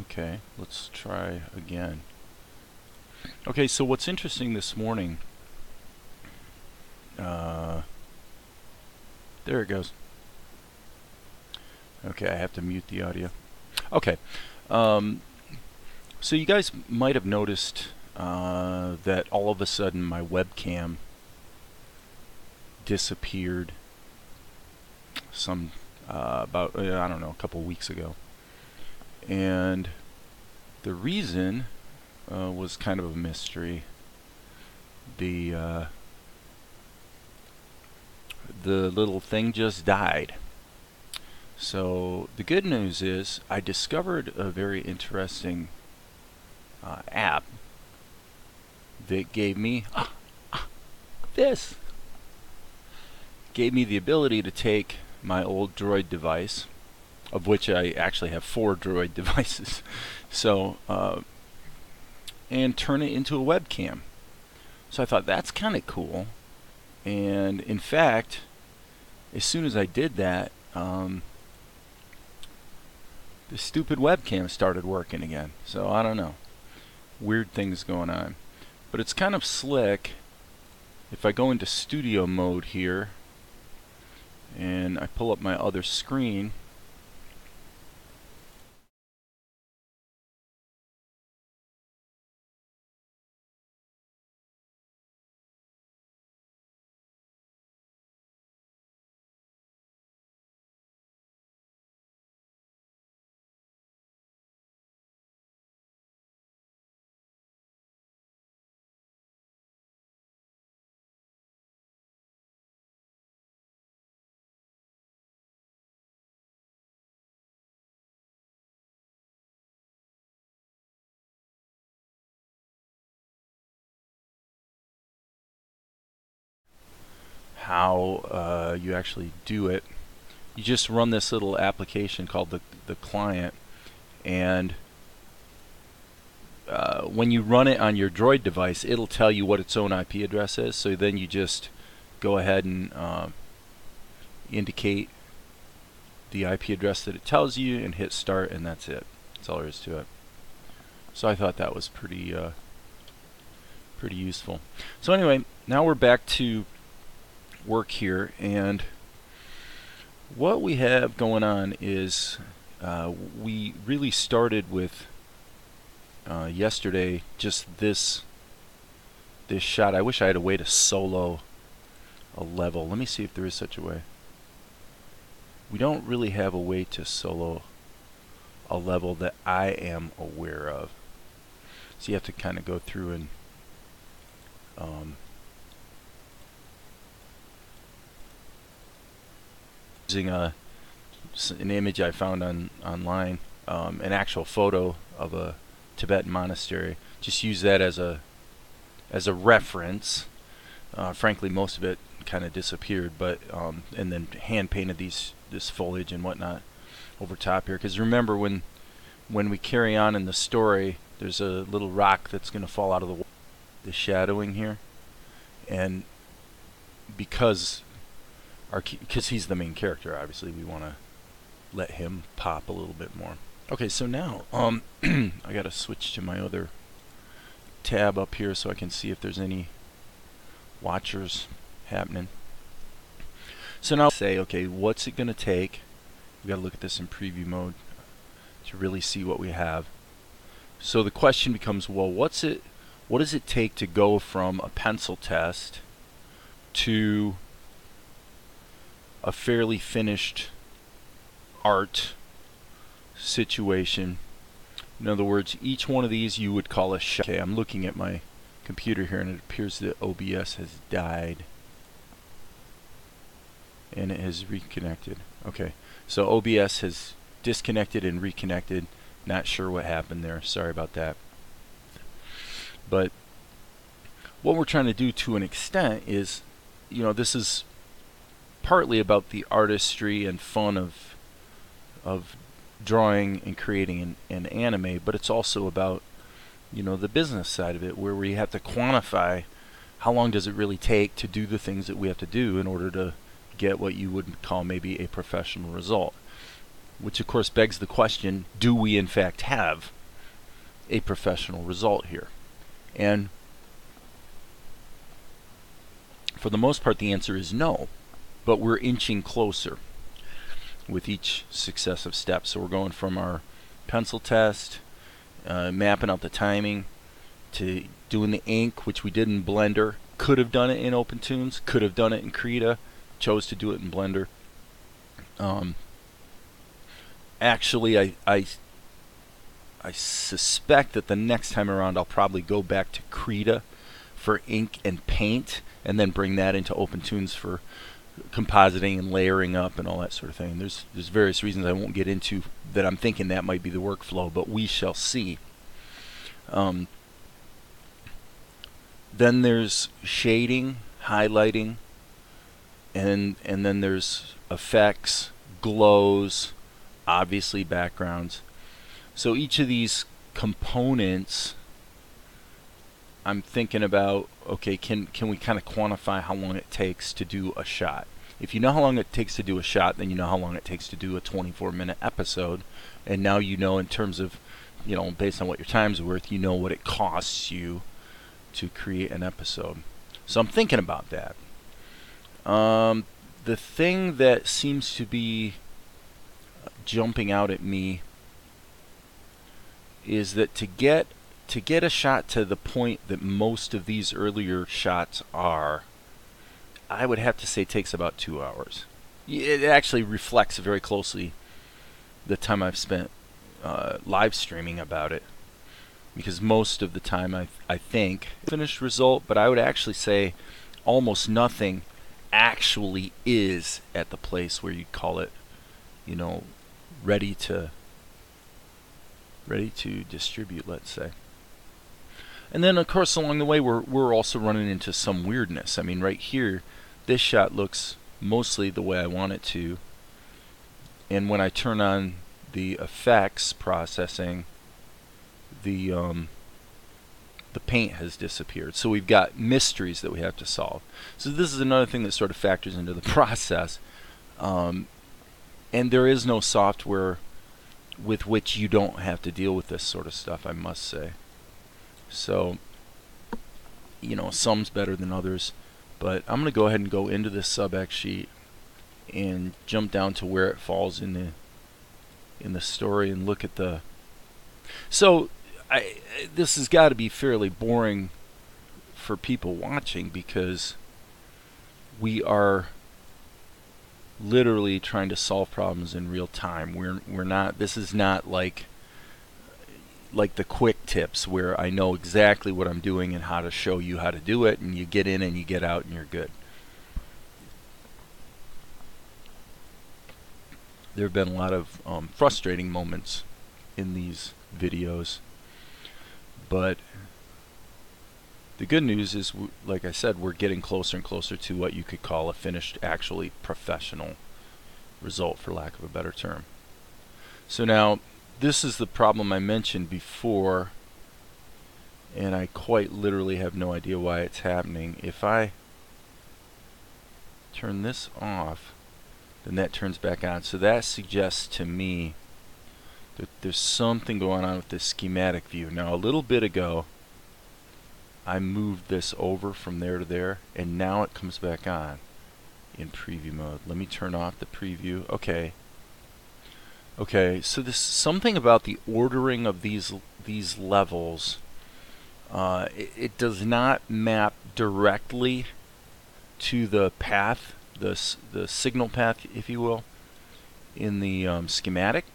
Okay, let's try again. Okay, so what's interesting this morning, there it goes. Okay, I have to mute the audio. Okay, um, so you guys might have noticed that all of a sudden my webcam disappeared about, I don't know, a couple weeks ago. And the reason was kind of a mystery. The little thing just died. So the good news is I discovered a very interesting app that gave me this. Gave me the ability to take my old Droid device, of which I actually have 4 Droid devices, so and turn it into a webcam. So I thought that's kind of cool. And in fact, as soon as I did that, the stupid webcam started working again. So I don't know. Weird things going on. But it's kind of slick. If I go into studio mode here and I pull up my other screen, how you actually do it. You just run this little application called the client, and when you run it on your Droid device, it'll tell you what its own IP address is. So then you just go ahead and indicate the IP address that it tells you and hit start, and that's it. That's all there is to it. So I thought that was pretty useful. So anyway, now we're back to work here, and what we have going on is we really started with yesterday just this shot. I wish I had a way to solo a level. Let me see if there is such a way. We don't really have a way to solo a level that I am aware of. So you have to kind of go through and using an image I found online, an actual photo of a Tibetan monastery. Just use that as a reference. Frankly, most of it kind of disappeared, but and then hand painted this foliage and whatnot over top here. Because remember, when we carry on in the story, there's a little rock that's going to fall out of the shadowing here, and because he's the main character, obviously we want to let him pop a little bit more. Okay, so now I gotta switch to my other tab up here so I can see if there's any watchers happening. So now say, okay, what's it gonna take? We gotta look at this in preview mode to really see what we have. So the question becomes, well, what does it take to go from a pencil test to a fairly finished art situation? In other words, each one of these you would call a shot. Okay, I'm looking at my computer here and it appears that OBS has died and it has reconnected. Okay, so OBS has disconnected and reconnected. Not sure what happened there. Sorry about that. But what we're trying to do to an extent is, this is partly about the artistry and fun of drawing and creating an anime, but it's also about the business side of it, where we have to quantify how long does it really take to do the things that we have to do in order to get what you would call maybe a professional result. which of course begs the question, do we in fact have a professional result here? And for the most part the answer is no, but we're inching closer with each successive step. So we're going from our pencil test, mapping out the timing, to doing the ink, which we did in Blender. Could have done it in OPENTOONZ, could have done it in Krita, chose to do it in Blender. Actually, I suspect that the next time around I'll probably go back to Krita for ink and paint, and then bring that into OPENTOONZ for compositing and layering up and all that sort of thing. There's various reasons I won't get into that I'm thinking that might be the workflow, but we shall see. Then there's shading, highlighting, and then there's effects, glows, obviously backgrounds. So each of these components, I'm thinking about, okay, can we kind of quantify how long it takes to do a shot? If you know how long it takes to do a shot, then you know how long it takes to do a 24-minute episode. And now you know, in terms of, you know, based on what your time's worth, you know what it costs you to create an episode. So I'm thinking about that. The thing that seems to be jumping out at me is that to get a shot to the point that most of these earlier shots are, I would have to say takes about 2 hours. It actually reflects very closely the time I've spent live streaming about it, because most of the time I think finished result, but I would actually say almost nothing actually is at the place where you'd call it, you know, ready to distribute, let's say. And then of course along the way we're also running into some weirdness. I mean, right here this shot looks mostly the way I want it to, and when I turn on the effects processing, the paint has disappeared. So we've got mysteries that we have to solve. So this is another thing that sort of factors into the process. And there is no software with which you don't have to deal with this sort of stuff, I must say. So, you know, some's better than others. But I'm going to go ahead and go into this sub-X sheet and jump down to where it falls in the story and look at the... So this has got to be fairly boring for people watching, because we are literally trying to solve problems in real time. We're not, this is not like the quick tips where I know exactly what I'm doing and how to show you how to do it, and you get in and you get out and you're good. There have been a lot of frustrating moments in these videos, but the good news is, like I said, we're getting closer and closer to what you could call a finished, actually professional result, for lack of a better term. So now, this is the problem I mentioned before, and I quite literally have no idea why it's happening. If I turn this off, then that turns back on. So that suggests to me that there's something going on with this schematic view. Now, a little bit ago, I moved this over from there to there, and now it comes back on in preview mode. Let me turn off the preview. Okay, so this something about the ordering of these levels. It does not map directly to the path, the signal path, if you will, in the schematic.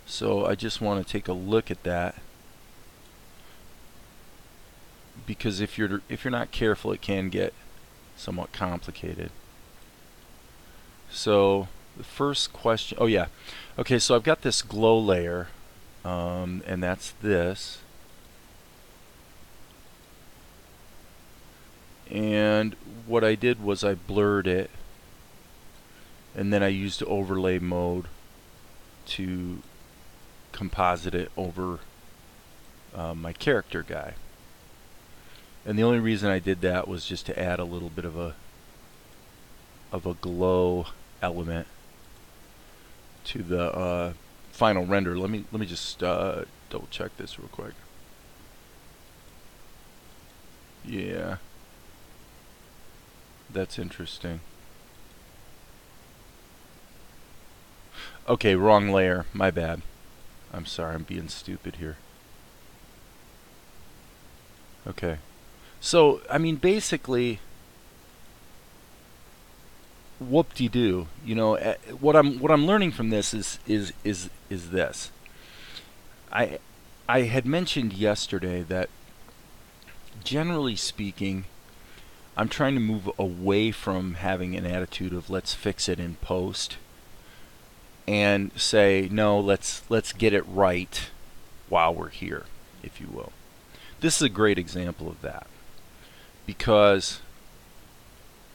So I just want to take a look at that, because if you're not careful, it can get somewhat complicated. So the first question, oh yeah, okay, so I've got this glow layer, and that's this, and what I did was I blurred it, and then I used overlay mode to composite it over my character guy. And the only reason I did that was just to add a little bit of a glow element to the final render. Let me just double check this real quick. Yeah, that's interesting. Okay, wrong layer. My bad. I'm sorry, I'm being stupid here. Okay. So, I mean, basically, whoop-de-doo. You know, what I'm learning from this is this. I I had mentioned yesterday that generally speaking, I'm trying to move away from having an attitude of let's fix it in post and say no, let's get it right while we're here, if you will. This is a great example of that because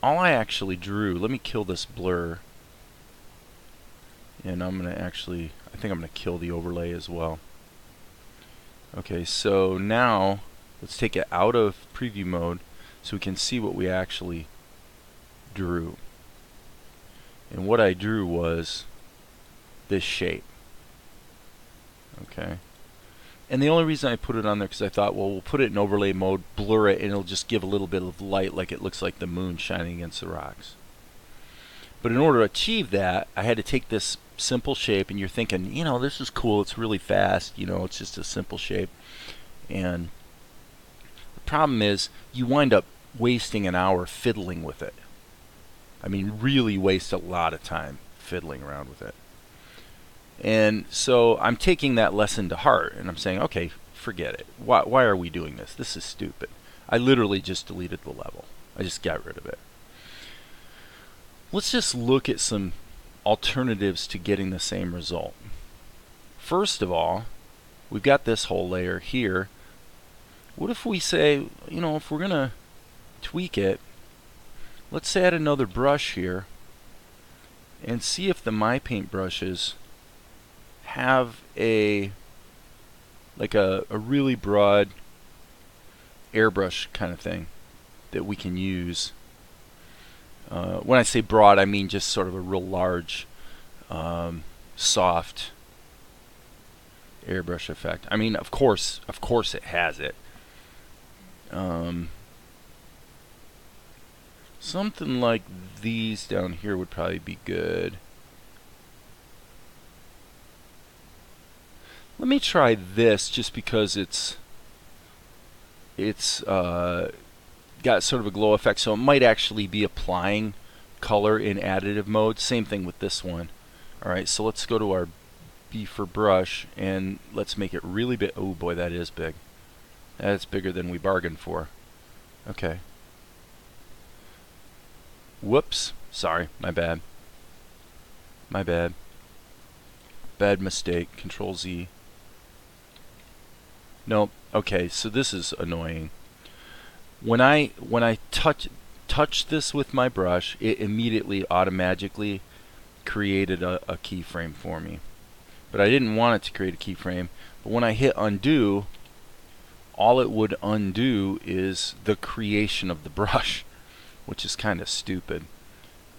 all I actually drew, let me kill this blur, and I'm going to actually, I think I'm going to kill the overlay as well. Okay, so now let's take it out of preview mode so we can see what we actually drew. And what I drew was this shape. Okay. And the only reason I put it on there because I thought, well, we'll put it in overlay mode, blur it, and it'll just give a little bit of light like it looks like the moon shining against the rocks. But in order to achieve that, I had to take this simple shape, and you're thinking, you know, this is cool, it's really fast, you know, it's just a simple shape. And the problem is you wind up wasting an hour fiddling with it. I mean, really waste a lot of time fiddling around with it. And so I'm taking that lesson to heart, and I'm saying, okay, forget it. Why are we doing this? This is stupid. I literally just deleted the level. I just got rid of it. Let's just look at some alternatives to getting the same result. First of all, we've got this whole layer here. What if we say, you know, if we're going to tweak it, let's add another brush here and see if the My Paint brushes have a really broad airbrush kind of thing that we can use. When I say broad, I mean just sort of a real large, soft airbrush effect. I mean, of course it has it. Something like these down here would probably be good. Let me try this just because it's got sort of a glow effect, so it might actually be applying color in additive mode. Same thing with this one. Alright, so let's go to our B for brush and let's make it really big. Oh boy, that is big. That's bigger than we bargained for. Okay. Whoops. Sorry, my bad. My bad. Bad mistake. Control Z. Nope. Okay, so this is annoying. When I touch this with my brush, it immediately automatically created a keyframe for me. But I didn't want it to create a keyframe. But when I hit undo, all it would undo is the creation of the brush, which is kind of stupid.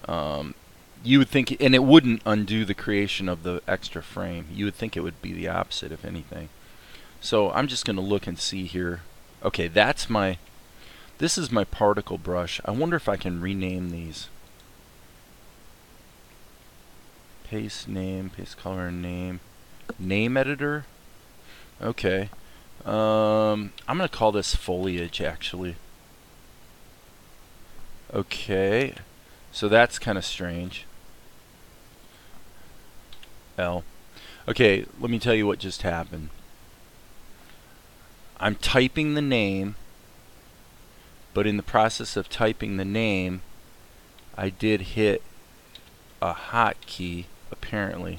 You would think, and it wouldn't undo the creation of the extra frame. You would think it would be the opposite, if anything. So I'm just going to look and see here. Okay, this is my particle brush. I wonder if I can rename these. Paste name, paste color and name. Name editor. Okay. I'm going to call this foliage, actually. Okay. So that's kind of strange. L. Okay, let me tell you what just happened. I'm typing the name, but in the process of typing the name, I did hit a hotkey, apparently.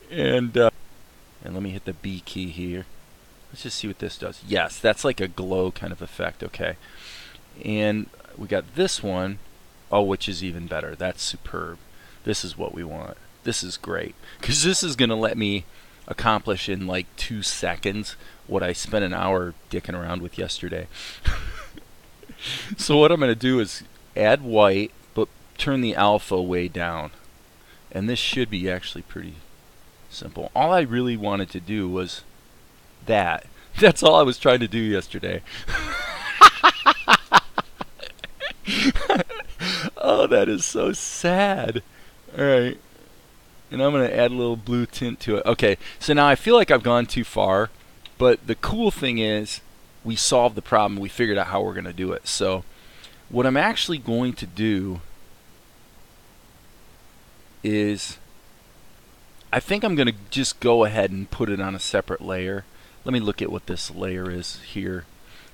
And let me hit the B key here. Let's just see what this does. Yes, that's like a glow kind of effect. Okay. And we got this one. Oh, which is even better. That's superb. This is what we want. This is great. Because this is going to let me accomplish in like 2 seconds what I spent an hour dicking around with yesterday. So what I'm going to do is add white, but turn the alpha way down. And this should be actually pretty simple. All I really wanted to do was that. That's all I was trying to do yesterday. Oh, that is so sad. Alright. And I'm going to add a little blue tint to it. Okay, so now I feel like I've gone too far. But the cool thing is, we solved the problem. We figured out how we're going to do it. So what I'm actually going to do is, I think I'm going to just go ahead and put it on a separate layer. Let me look at what this layer is here.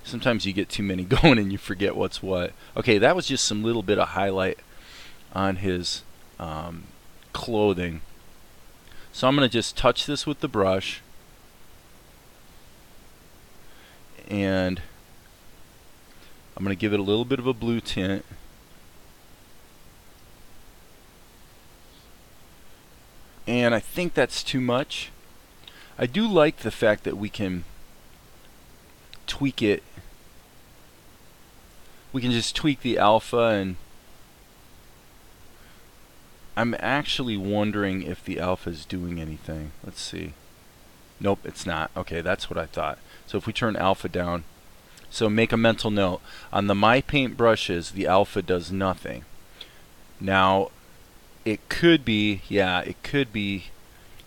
Sometimes you get too many going and you forget what's what. Okay, that was just some little bit of highlight on his clothing. So I'm going to just touch this with the brush. And I'm going to give it a little bit of a blue tint. And I think that's too much. I do like the fact that we can tweak it. We can just tweak the alpha, and I'm actually wondering if the alpha is doing anything. Let's see. Nope, it's not. Okay, that's what I thought. So if we turn alpha down, so make a mental note. On the My Paint brushes, the alpha does nothing. Now, it could be, yeah, it could be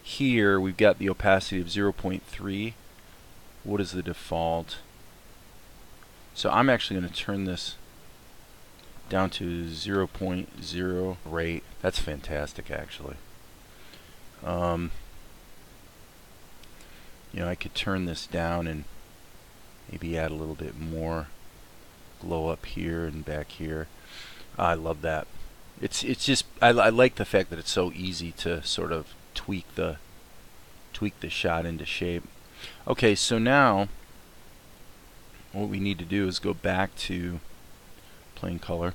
here. We've got the opacity of 0.3. What is the default? So I'm actually going to turn this down to 0.0 rate. That's fantastic, actually. You know, I could turn this down and maybe add a little bit more glow up here and back here. I love that. It's just I like the fact that it's so easy to sort of tweak the shot into shape. Okay, so now what we need to do is go back to plain color.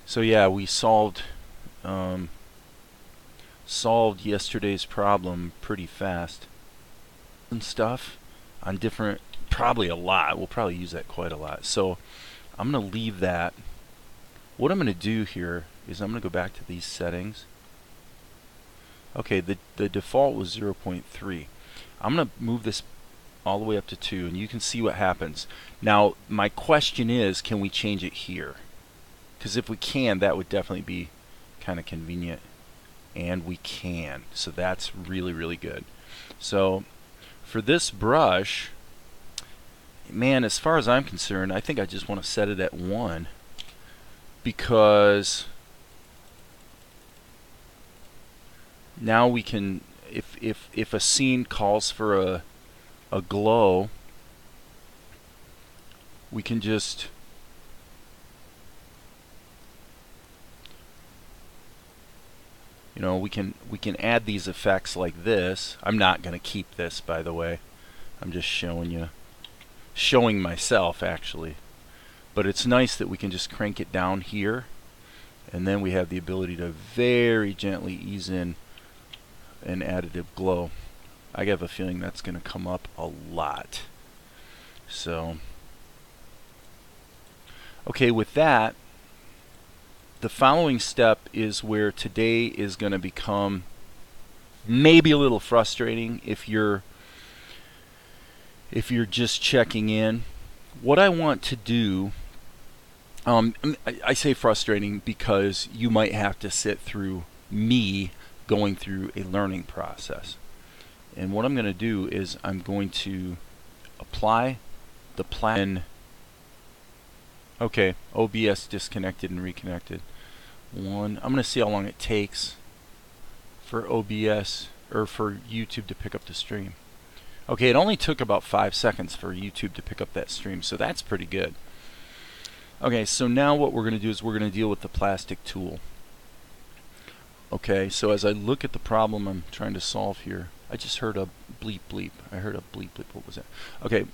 So yeah, we solved yesterday's problem pretty fast and stuff on different, probably a lot. We'll probably use that quite a lot. So I'm going to leave that. What I'm going to do here is I'm going to go back to these settings. Okay, the default was 0.3. I'm going to move this all the way up to 2, and you can see what happens. Now, my question is, can we change it here? Because if we can, that would definitely be kind of convenient. And we can. So that's really, really good. So for this brush, man, as far as I'm concerned, I think I just want to set it at 1. Because now we can, if a scene calls for a glow, we can just we can add these effects like this. I'm not going to keep this, by the way. I'm just showing myself actually. But it's nice that we can just crank it down here, and then we have the ability to very gently ease in an additive glow. I have a feeling that's going to come up a lot. So, okay, with that, the following step is where today is going to become maybe a little frustrating if you're just checking in. What I want to do, I say frustrating because you might have to sit through me going through a learning process. And what I'm going to do is I'm going to apply the plan. Okay, OBS disconnected and reconnected. I'm going to see how long it takes for OBS or for YouTube to pick up the stream. Okay, it only took about 5 seconds for YouTube to pick up that stream, so that's pretty good. Okay, so now what we're going to do is we're going to deal with the plastic tool. Okay, so as I look at the problem I'm trying to solve here, I just heard a bleep bleep. I heard a bleep bleep. What was that? Okay.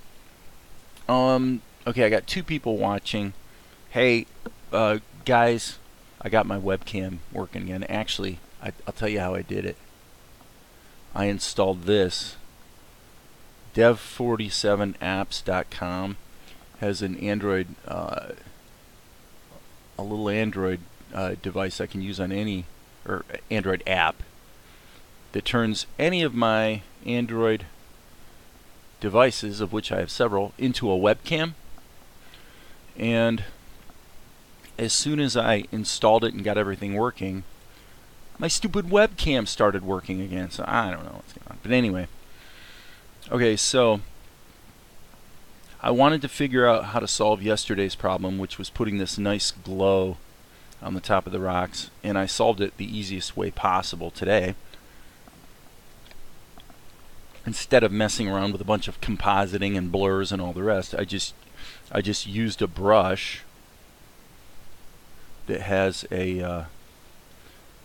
Okay, I got 2 people watching. Hey, guys, I got my webcam working again. Actually, I'll tell you how I did it. I installed this. Dev47apps.com has an Android, a little Android device I can use on any or Android app that turns any of my Android devices, of which I have several, into a webcam. And as soon as I installed it and got everything working, my stupid webcam started working again. So I don't know what's going on. But anyway, okay, so I wanted to figure out how to solve yesterday's problem, which was putting this nice glow on the top of the rocks, and I solved it the easiest way possible today. Instead of messing around with a bunch of compositing and blurs and all the rest, I just used a brush that has a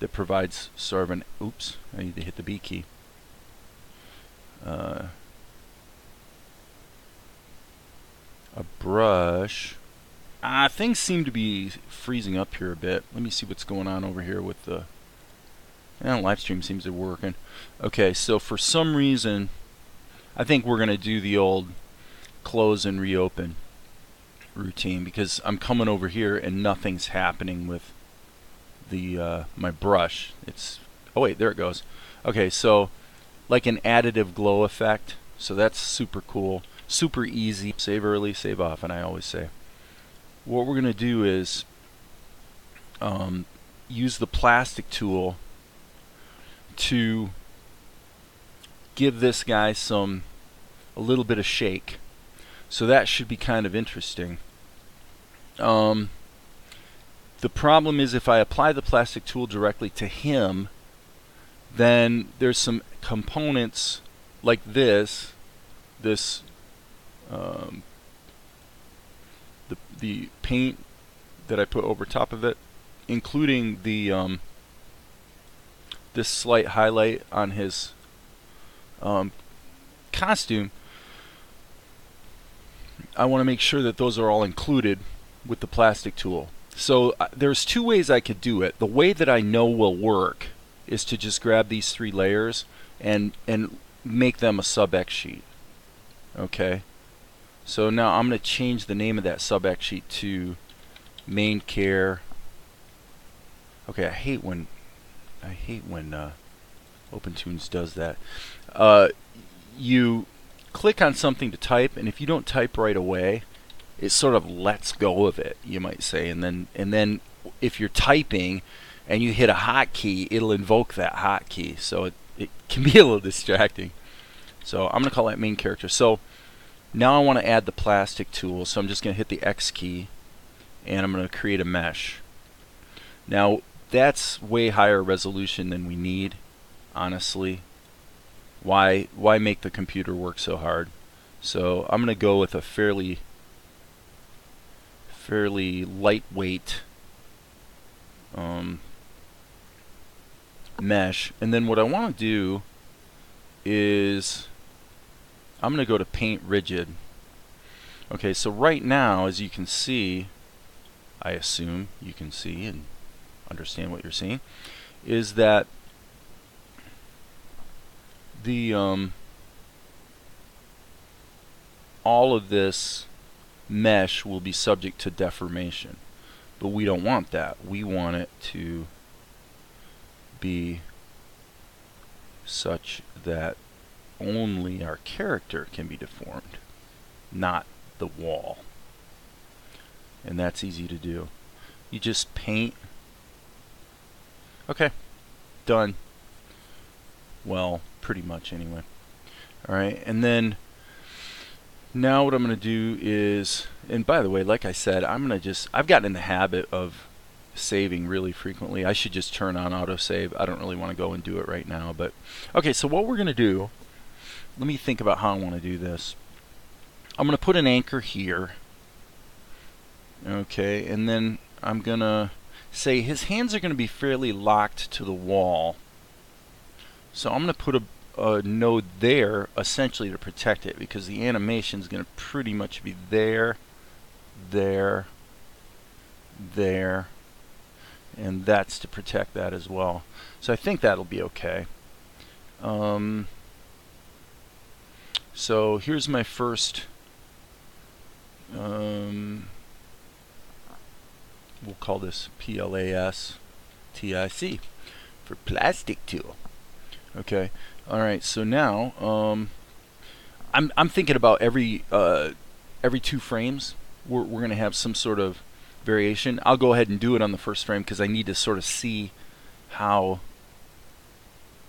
that provides sort of an oops, I need to hit the B key. A brush. Things seem to be freezing up here a bit. Let me see what's going on over here with the live stream seems to be working. Okay, so for some reason I think we're gonna do the old close and reopen routine, because I'm coming over here and nothing's happening with the my brush. It's oh wait, there it goes. Okay, so like an additive glow effect. So that's super cool, super easy. Save early, save often, I always say. What we're gonna do is use the plastic tool to give this guy a little bit of shake. So that should be kind of interesting. The problem is if I apply the plastic tool directly to him, then there's some components like this the paint that I put over top of it, including the this slight highlight on his costume. I want to make sure that those are all included with the plastic tool. So there's two ways I could do it. The way that I know will work is to just grab these three layers and make them a sub-X sheet. Okay, so now I'm going to change the name of that sub-X sheet to main care. Okay, I hate when OPENTOONZ does that. You click on something to type, and if you don't type right away, it sort of lets go of it, you might say, and then if you're typing and you hit a hotkey, it'll invoke that hotkey. So it can be a little distracting. So I'm going to call that main character. So now I want to add the plastic tool, so I'm just going to hit the X key and I'm going to create a mesh. Now that's way higher resolution than we need, honestly. Why make the computer work so hard? So I'm going to go with a fairly lightweight mesh, and then what I want to do is I'm going to go to paint rigid. Okay, so right now, as you can see, I assume you can see and understand what you're seeing, is that the all of this mesh will be subject to deformation, but we don't want that. We want it to be such that only our character can be deformed, not the wall. And that's easy to do. You just paint. Okay, done. Well, pretty much anyway. Alright, and then now what I'm going to do is, and by the way, like I said, I've gotten in the habit of saving really frequently. I should just turn on autosave. I don't really want to go and do it right now, but okay, so what we're going to do, let me think about how I want to do this. I'm going to put an anchor here. Okay, and then I'm going to say his hands are going to be fairly locked to the wall. So I'm going to put a node there essentially to protect it, because the animation is going to pretty much be there, there, there, and that's to protect that as well. So I think that'll be okay. So here's my first we'll call this PLASTIC for plastic tool. Okay. All right. So now I'm thinking about every 2 frames we're going to have some sort of variation. I'll go ahead and do it on the first frame because I need to sort of see how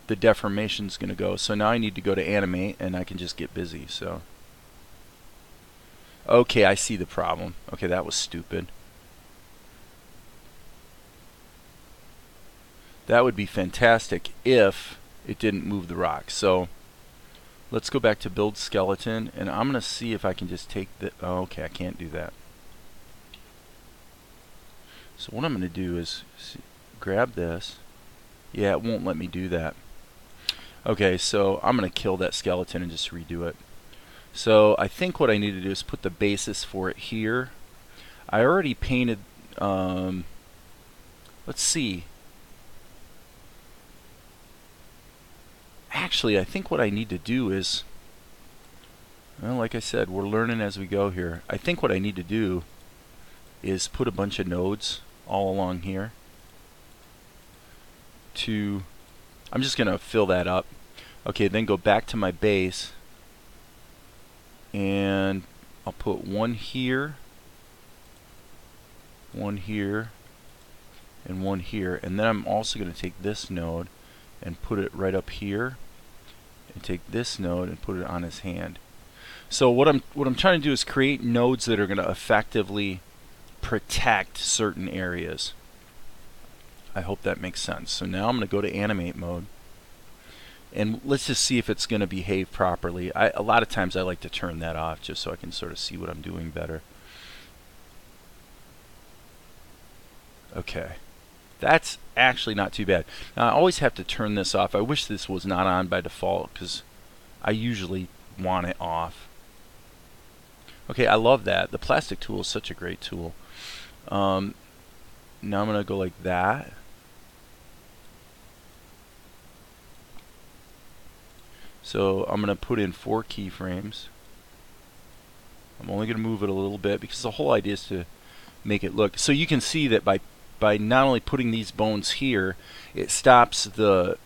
the deformation is going to go. So now I need to go to animate, and I can just get busy. So okay, I see the problem. Okay, that was stupid. That would be fantastic if it didn't move the rock. So let's go back to build skeleton, and I'm going to see if I can just take the... Oh, okay, I can't do that. So what I'm going to do is grab this. Yeah, it won't let me do that. Okay, so I'm going to kill that skeleton and just redo it. So I think what I need to do is put the basis for it here. I already painted... let's see. Actually, I think what I need to do is... Well, like I said, we're learning as we go here. I think what I need to do is put a bunch of nodes all along here. I'm just going to fill that up. Okay, then go back to my base, and I'll put one here, and one here. And then I'm also going to take this node and put it right up here, and take this node and put it on his hand. So what I'm trying to do is create nodes that are going to effectively protect certain areas. I hope that makes sense. So now I'm going to go to animate mode, and let's just see if it's going to behave properly. A lot of times I like to turn that off just so I can sort of see what I'm doing better. Okay. That's actually not too bad. Now, I always have to turn this off. I wish this was not on by default because I usually want it off. Okay, I love that. The plastic tool is such a great tool. Now I'm going to go like that. So I'm going to put in 4 keyframes. I'm only going to move it a little bit because the whole idea is to make it look. So you can see that by not only putting these bones here, it stops the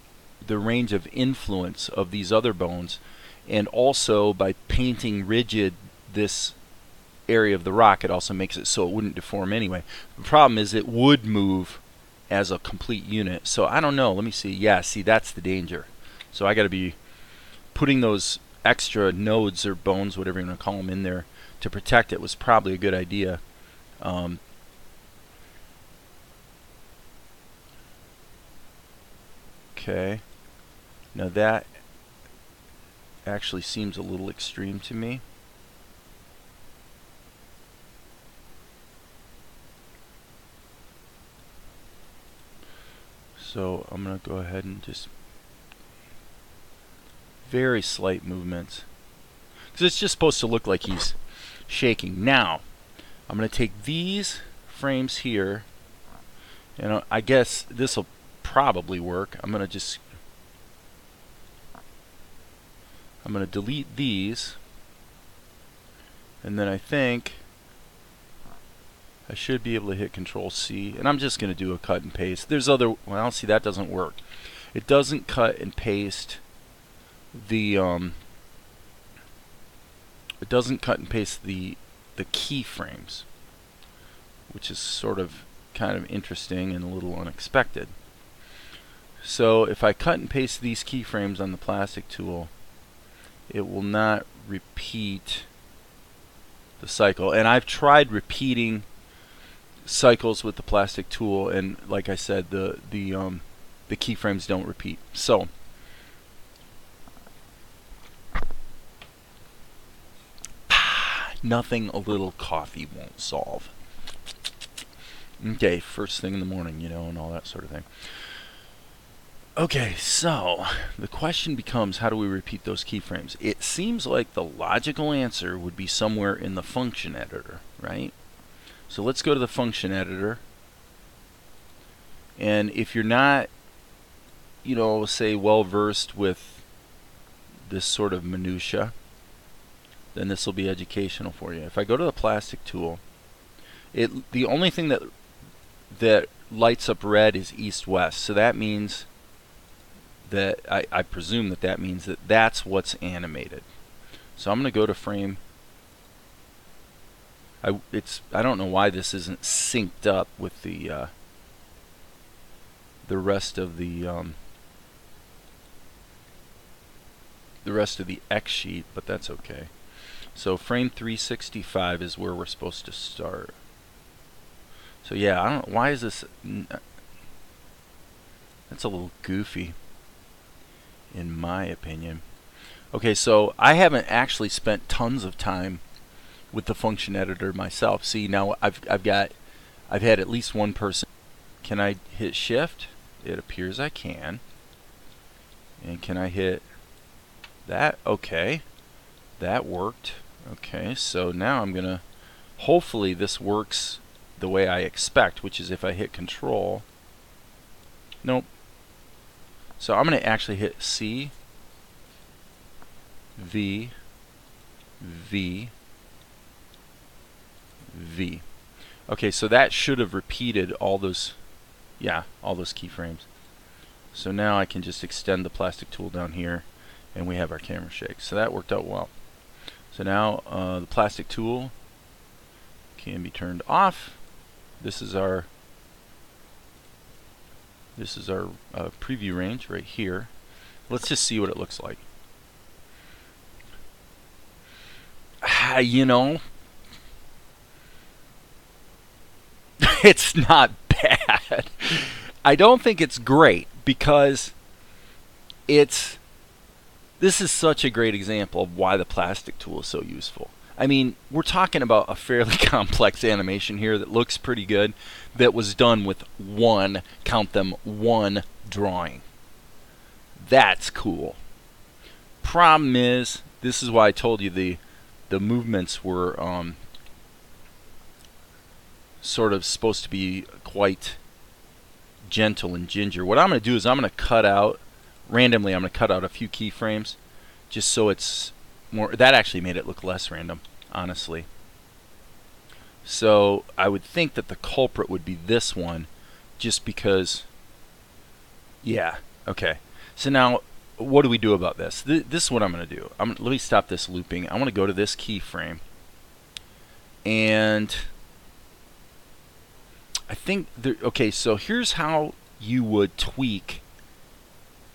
range of influence of these other bones, and also by painting rigid this area of the rock, it also makes it so it wouldn't deform anyway. The problem is it would move as a complete unit. So I don't know. Let me see. Yeah, see, that's the danger. So I got to be putting those extra nodes or bones, whatever you want to call them, in there to protect it was probably a good idea. Okay, now that actually seems a little extreme to me. So I'm going to go ahead and just very slight movements, because it's just supposed to look like he's shaking. Now I'm going to take these frames here, and I guess this will probably work. I'm going to delete these, and then I think I should be able to hit Control C, and I'm just going to do a cut and paste. There's other, well, see, that doesn't work. It doesn't cut and paste the it doesn't cut and paste the keyframes, which is sort of kind of interesting and a little unexpected. So if I cut and paste these keyframes on the plastic tool, it will not repeat the cycle. And I've tried repeating cycles with the plastic tool, and like I said, the keyframes don't repeat. So nothing a little coffee won't solve. Okay, first thing in the morning, you know, and all that sort of thing. Okay, so the question becomes, how do we repeat those keyframes? It seems like the logical answer would be somewhere in the function editor, right? So let's go to the function editor. And if you're not, you know, say well versed with this sort of minutia, then this will be educational for you. If I go to the plastic tool, the only thing that that lights up red is east-west. So that means that, I presume that that means that that's what's animated. So I'm going to go to frame. I don't know why this isn't synced up with the rest of the X sheet, but that's okay. So frame 365 is where we're supposed to start. So yeah, I don't know, why is this, that's a little goofy in my opinion. Okay, so I haven't actually spent tons of time with the function editor myself. See, now I've had at least one person. Can I hit shift? It appears I can. And can I hit that? Okay, that worked. Okay, so now I'm gonna, hopefully this works the way I expect, which is if I hit control. Nope. So I'm gonna actually hit C, V, V, V. Okay, so that should have repeated all those, yeah, all those keyframes. So now I can just extend the plastic tool down here and we have our camera shake. So that worked out well. So now the plastic tool can be turned off. This is our preview range right here. Let's just see what it looks like. You know, it's not bad. I don't think it's great because this is such a great example of why the plastic tool is so useful. I mean, we're talking about a fairly complex animation here that looks pretty good, that was done with one, count them, one drawing. That's cool. Problem is, this is why I told you the movements were sort of supposed to be quite gentle and ginger. What I'm going to do is I'm going to cut out, randomly I'm going to cut out a few keyframes just so it's more, that actually made it look less random, honestly. So I would think that the culprit would be this one, just because, yeah, okay. So now what do we do about this? This is what I'm going to do. Let me stop this looping. I want to go to this keyframe, and I think there, okay, so here's how you would tweak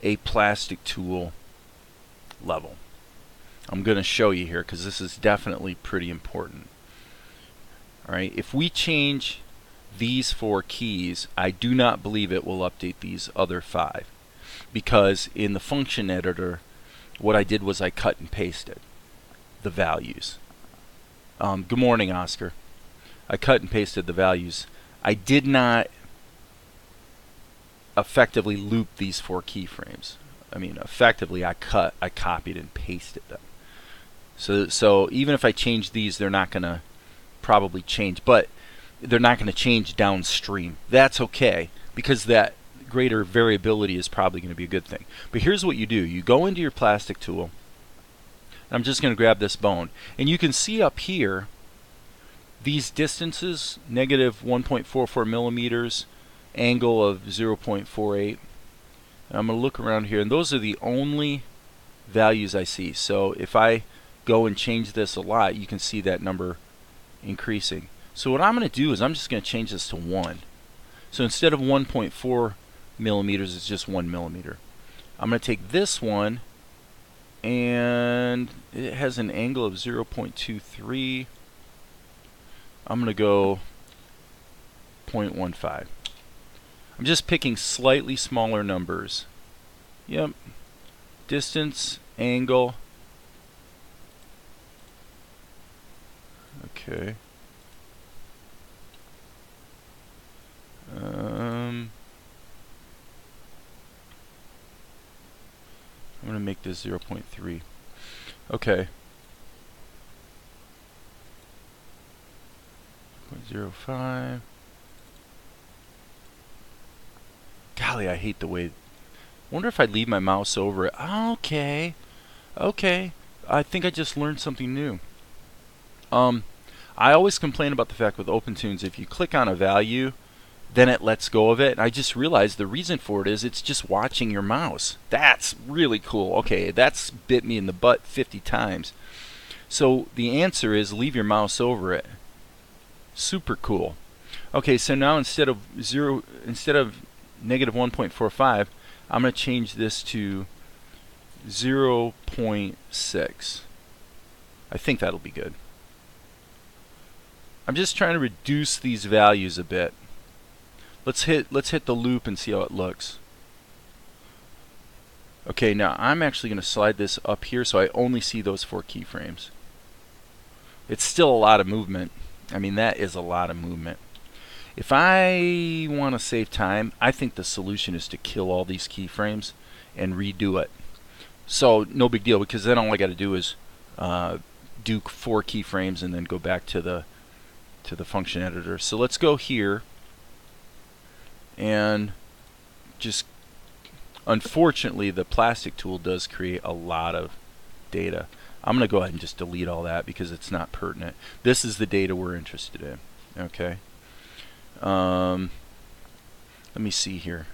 a plastic tool level. I'm going to show you here because this is definitely pretty important. Alright, if we change these 4 keys, I do not believe it will update these other 5, because in the function editor what I did was I cut and pasted the values. Good morning, Oscar. I cut and pasted the values. I did not effectively loop these 4 keyframes. I mean, effectively I copied and pasted them. So even if I change these, they're not going to probably change, but they're not going to change downstream. That's okay, because that greater variability is probably going to be a good thing. But here's what you do. You go into your plastic tool, and I'm just going to grab this bone, and you can see up here these distances, negative 1.44 millimeters, angle of 0.48. I'm going to look around here, and those are the only values I see. So if I go and change this a lot, you can see that number increasing. So what I'm going to do is I'm just going to change this to 1. So instead of 1.4 millimeters, it's just 1 millimeter. I'm going to take this one, and it has an angle of 0.23. I'm going to go 0.15. I'm just picking slightly smaller numbers. Yep. Distance, angle. Okay. I'm going to make this 0.3. Okay. 0.05. Golly, I hate the way. Wonder if I'd leave my mouse over it. Okay. Okay. I think I just learned something new. I always complain about the fact with OPENTOONZ, if you click on a value, then it lets go of it. And I just realized the reason for it is it's just watching your mouse. That's really cool. Okay, that's bit me in the butt 50 times. So the answer is leave your mouse over it. Super cool. Okay, so now instead of negative 1.45, I'm going to change this to 0.6. I think that'll be good. I'm just trying to reduce these values a bit. Let's hit the loop and see how it looks. Okay, now I'm actually going to slide this up here so I only see those 4 keyframes. It's still a lot of movement. I mean, that is a lot of movement. If I want to save time, I think the solution is to kill all these keyframes and redo it. So no big deal, because then all I got to do is do 4 keyframes and then go back to the function editor. So let's go here and just, unfortunately, the plastic tool does create a lot of data. I'm going to go ahead and just delete all that because it's not pertinent. This is the data we're interested in. Okay. Let me see here.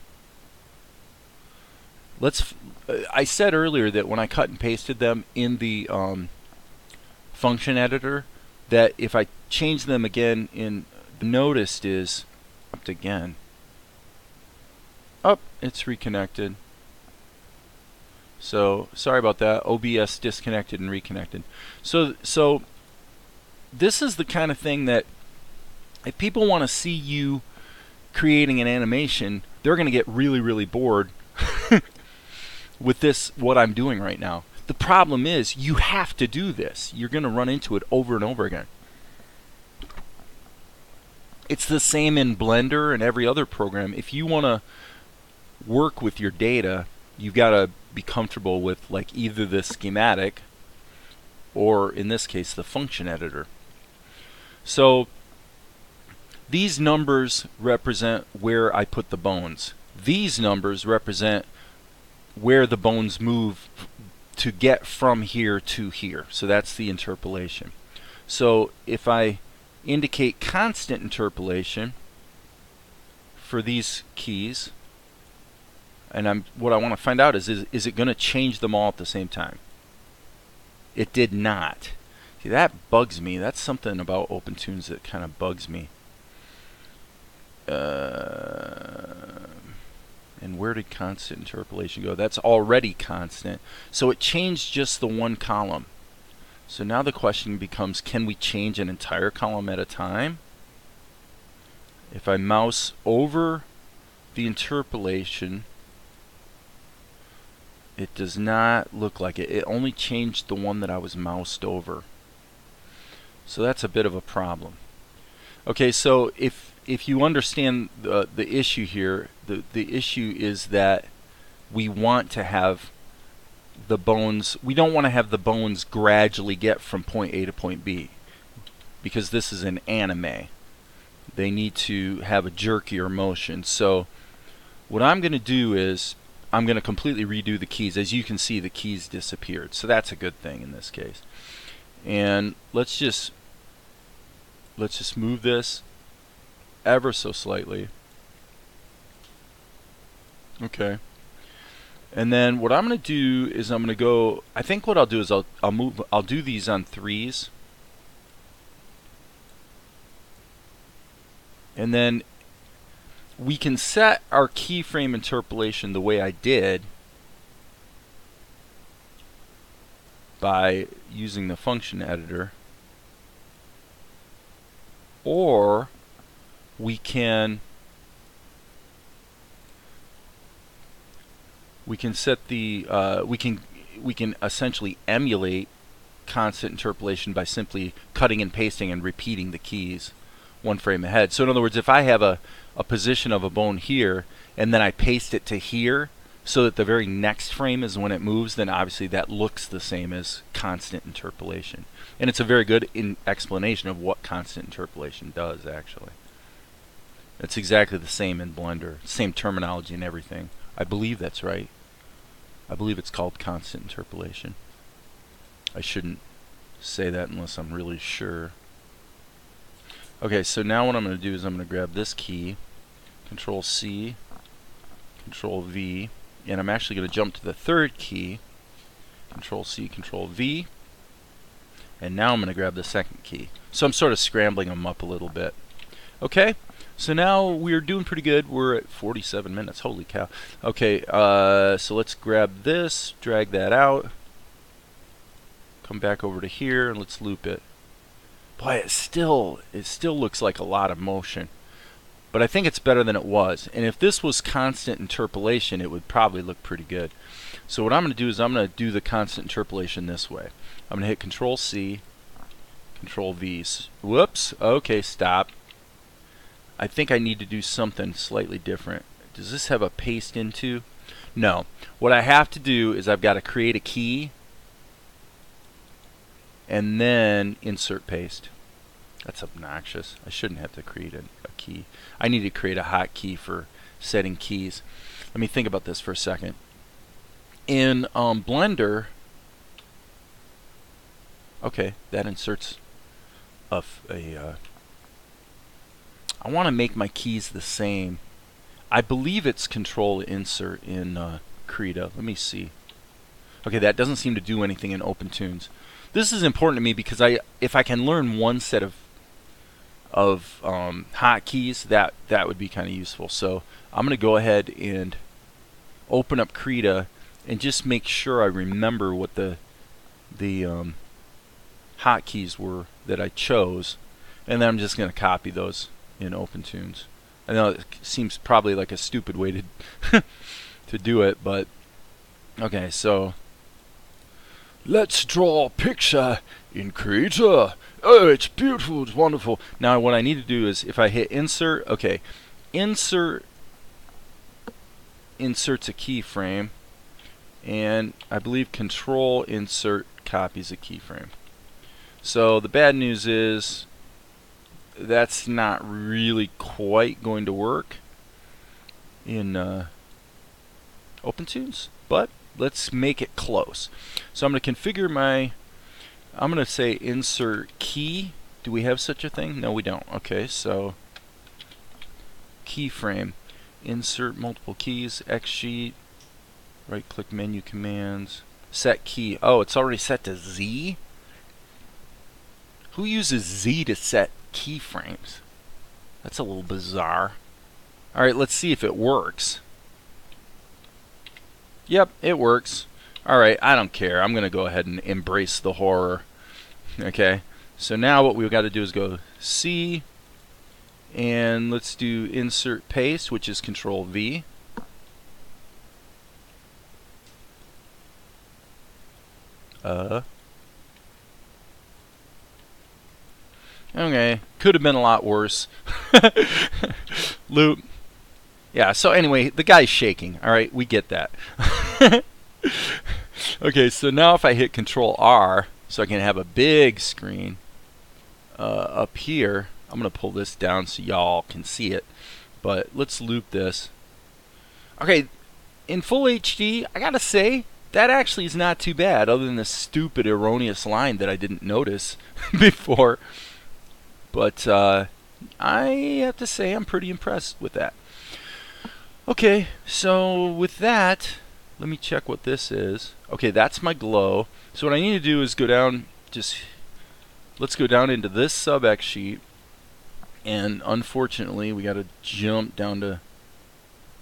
I said earlier that when I cut and pasted them in the function editor, that if I change them again noticed is up again. It's reconnected. So sorry about that. OBS disconnected and reconnected. So this is the kind of thing that if people want to see you creating an animation, they're going to get really, really bored with what I'm doing right now. The problem is you have to do this. You're going to run into it over and over again. It's the same in Blender and every other program. If you want to work with your data, you've got to be comfortable with like either the schematic or, in this case, the function editor. So these numbers represent where I put the bones. These numbers represent where the bones move to get from here to here. So that's the interpolation. So if I indicate constant interpolation for these keys, and what I want to find out is it going to change them all at the same time? It did not. See, that bugs me. That's something about OPENTOONZ that kind of bugs me. And where did constant interpolation go? That's already constant. So it changed just the one column. So now the question becomes, can we change an entire column at a time? If I mouse over the interpolation, it does not look like it. It only changed the one that I was moused over. So that's a bit of a problem. Okay, so if you understand the issue here, the issue is that we want to have the bones, we don't want to have the bones gradually get from point A to point B, because this is an anime. They need to have a jerkier motion. So what I'm going to do is I'm going to completely redo the keys. As you can see, the keys disappeared. So that's a good thing in this case. And let's just move this ever so slightly. Okay. And then what I'm going to do is I'm going to go, I think what I'll do is I'll do these on 3s. And then we can set our keyframe interpolation the way I did by using the function editor, or we can set the we can essentially emulate constant interpolation by simply cutting and pasting and repeating the keys one frame ahead. So in other words, if I have a position of a bone here and then I paste it to here so that the very next frame is when it moves, then obviously that looks the same as constant interpolation. And it's a very good explanation of what constant interpolation does, actually. It's exactly the same in Blender, same terminology and everything. I believe that's right. I believe it's called constant interpolation. I shouldn't say that unless I'm really sure. Okay, so now what I'm going to do is I'm going to grab this key Control C, Control V, and I'm actually going to jump to the third key, Control C, Control V, and now I'm going to grab the second key. So I'm sort of scrambling them up a little bit. Okay, so now we're doing pretty good. We're at 47 minutes. Holy cow. Okay, so let's grab this, drag that out, come back over to here, and let's loop it. Boy, it still looks like a lot of motion. But I think it's better than it was. And if this was constant interpolation, it would probably look pretty good. So what I'm going to do is I'm going to do the constant interpolation this way. I'm going to hit Control C, Control V. Whoops. Okay, stop. I think I need to do something slightly different. Does this have a paste into? No. What I have to do is I've got to create a key and then insert paste. That's obnoxious. I shouldn't have to create a key. I need to create a hotkey for setting keys. Let me think about this for a second. In Blender, okay, that inserts I want to make my keys the same. I believe it's Control Insert in Krita. Let me see. Okay, that doesn't seem to do anything in OPENTOONZ. This is important to me because if I can learn one set of hotkeys, that would be kind of useful. So I'm going to go ahead and open up Krita and just make sure I remember what the hotkeys were that I chose, and then I'm just going to copy those in OPENTOONZ. I know it seems probably like a stupid way to to do it, but okay. So let's draw a picture in Krita. Oh, it's beautiful, it's wonderful. Now what I need to do is, if I hit insert, okay, insert inserts a keyframe, and I believe Control Insert copies a keyframe. So the bad news is that's not really quite going to work in OPENTOONZ, but let's make it close. So I'm going to configure I'm going to say insert key. Do we have such a thing? No, we don't. Okay, so keyframe, insert multiple keys, X sheet, right click menu commands, set key. Oh, it's already set to Z? Who uses Z to set keyframes? That's a little bizarre. Alright, let's see if it works. Yep, it works. Alright, I don't care. I'm going to go ahead and embrace the horror. Okay, so now what we've got to do is go C, and let's do insert paste, which is Control V. Okay, could have been a lot worse. Loop. Yeah, so anyway, the guy's shaking. Alright, we get that. Okay, so now if I hit Control R, so I can have a big screen up here, I'm going to pull this down so y'all can see it. But let's loop this. Okay, in full HD, I gotta say, that actually is not too bad, other than this stupid erroneous line that I didn't notice before. But I have to say I'm pretty impressed with that. Okay, so with that, let me check what this is. Okay, that's my glow. So what I need to do is go down, let's go down into this sub X sheet, and unfortunately we got to jump down to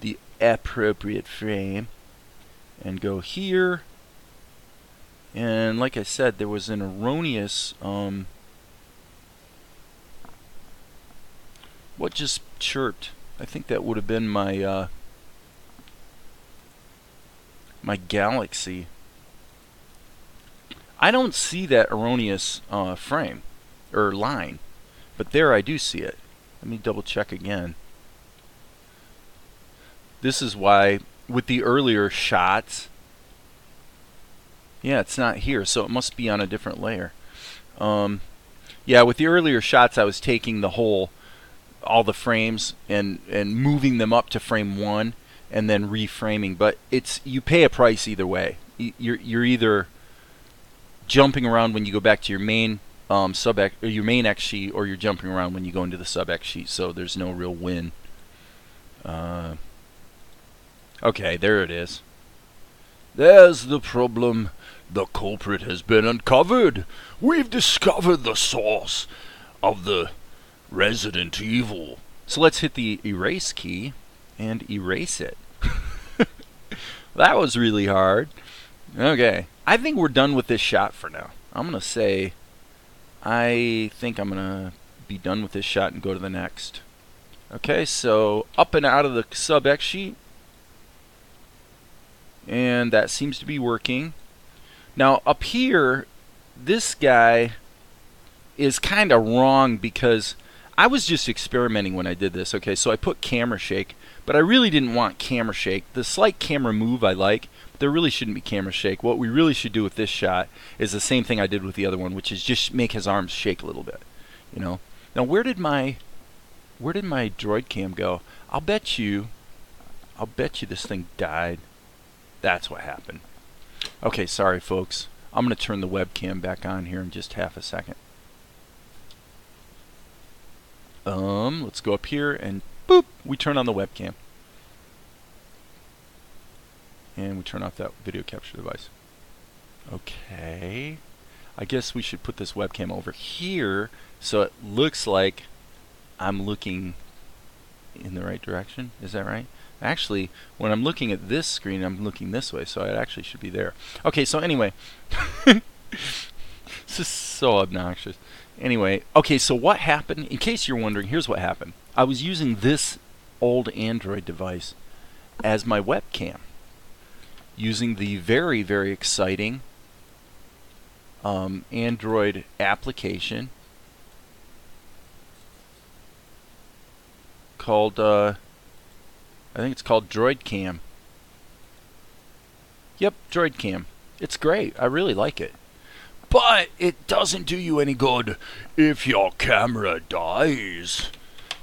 the appropriate frame and go here. And like I said, there was an erroneous what just chirped? I think that would have been my my galaxy. I don't see that erroneous frame or line, but there I do see it. Let me double check again. This is why with the earlier shots, yeah, it's not here, so it must be on a different layer. Yeah, with the earlier shots, I was taking the whole, all the frames and moving them up to frame 1 and then reframing. But it's, you pay a price either way. You're either jumping around when you go back to your main your main X sheet, or you're jumping around when you go into the sub X sheet. So there's no real win. Uh, okay, there it is. There's the problem. The culprit has been uncovered. We've discovered the source of the Resident Evil. So let's hit the erase key and erase it. That was really hard. Okay, I think we're done with this shot for now. I'm going to say I think I'm going to be done with this shot and go to the next. Okay, so up and out of the sub X sheet. And that seems to be working. Now up here, this guy is kind of wrong because I was just experimenting when I did this. Okay, so I put camera shake, but I really didn't want camera shake. The slight camera move I like, but there really shouldn't be camera shake. What we really should do with this shot is the same thing I did with the other one, which is just make his arms shake a little bit. You know. Now where did my droid cam go? I'll bet you this thing died. That's what happened. Okay, sorry folks. I'm going to turn the webcam back on here in just half a second. Let's go up here and boop, we turn on the webcam. And we turn off that video capture device. Okay. I guess we should put this webcam over here so it looks like I'm looking in the right direction. Is that right? Actually, when I'm looking at this screen, I'm looking this way, so it actually should be there. Okay, so anyway. This is so obnoxious. Anyway, okay, so what happened? In case you're wondering, here's what happened. I was using this old Android device as my webcam, using the very, very exciting Android application called, I think it's called Droid Cam. Yep, Droid Cam. It's great. I really like it. But it doesn't do you any good if your camera dies.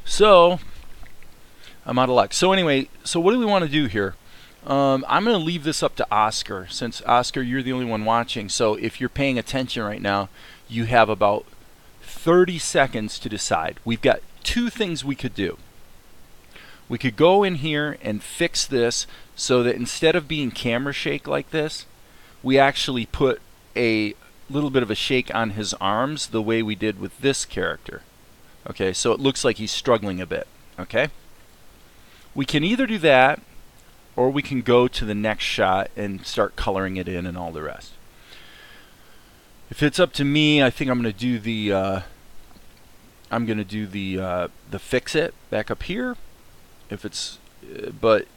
So, I'm out of luck. So anyway, so what do we want to do here? I'm going to leave this up to Oscar, since Oscar, you're the only one watching. So if you're paying attention right now, you have about 30 seconds to decide. We've got two things we could do. We could go in here and fix this so that instead of being camera shake like this, we actually put a little bit of a shake on his arms the way we did with this character. Okay, so it looks like he's struggling a bit. Okay? We can either do that, or we can go to the next shot and start coloring it in and all the rest. If it's up to me, I think I'm going to do the fix it back up here. If it's but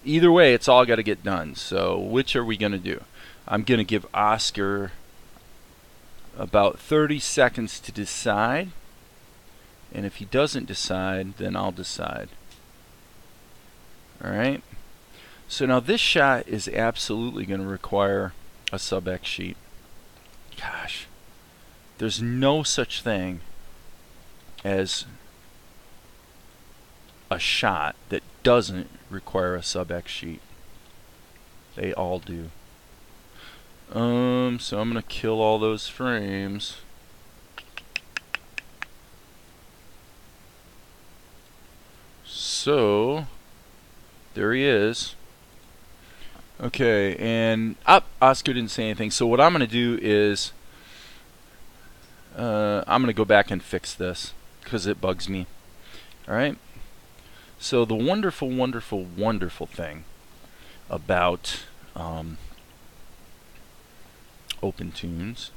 either way, it's all got to get done. So which are we going to do? I'm going to give Oscar about 30 seconds to decide, and if he doesn't decide, then I'll decide. Alright, so now this shot is absolutely going to require a sub X sheet. Gosh, there's no such thing as a shot that doesn't require a sub X sheet. They all do. So I'm gonna kill all those frames. So there he is. Okay, and Oscar didn't say anything. So what I'm gonna do is I'm gonna go back and fix this because it bugs me. Alright. So the wonderful, wonderful, wonderful thing about OPENTOONZ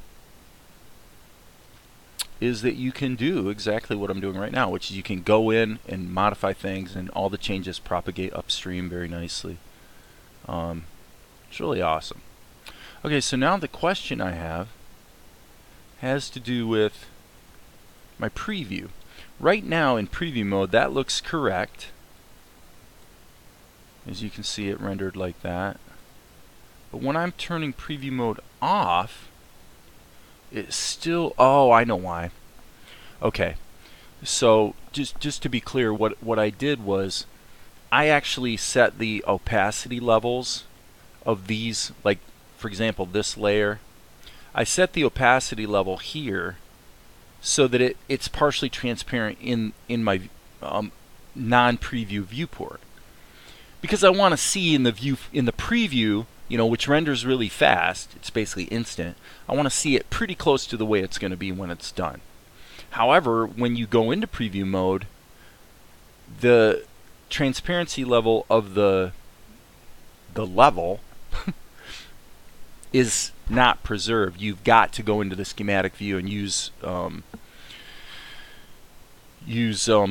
is that you can do exactly what I'm doing right now, which is you can go in and modify things and all the changes propagate upstream very nicely. It's really awesome. Okay, so now the question I have has to do with my preview. Right now in preview mode, that looks correct. As you can see, it rendered like that. But when I'm turning preview mode off, it's still... Oh, I know why. Okay. So, just to be clear, what I did was I actually set the opacity levels of these, like, for example, this layer. I set the opacity level here so that it's partially transparent in my non-preview viewport. because I want to see in the view, in the preview, which renders really fast. It's basically instant. I want to see it pretty close to the way it's going to be when it's done. However, when you go into preview mode, the transparency level of the level is not preserved. You've got to go into the schematic view and use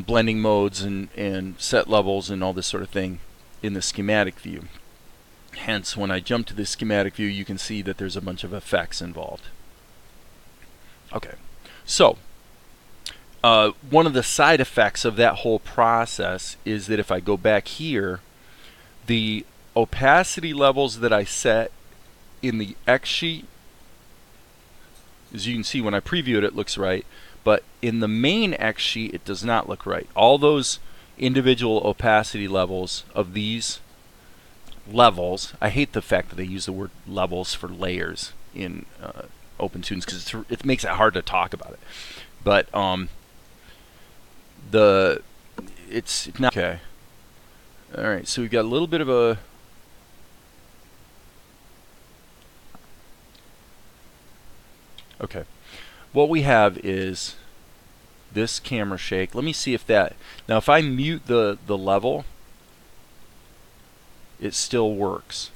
blending modes and set levels and all this sort of thing in the schematic view. Hence, when I jump to the schematic view, you can see that there's a bunch of effects involved. Okay, so one of the side effects of that whole process is that if I go back here, the opacity levels that I set in the X sheet, as you can see when I preview it, it looks right, but in the main X sheet it does not look right. All those individual opacity levels of these levels, I hate the fact that they use the word levels for layers in OPENTOONZ because it makes it hard to talk about it, but it's not okay. Alright, so we've got a little bit of a okay. What we have is this camera shake. Let me see if that, now if I mute the level, it still works.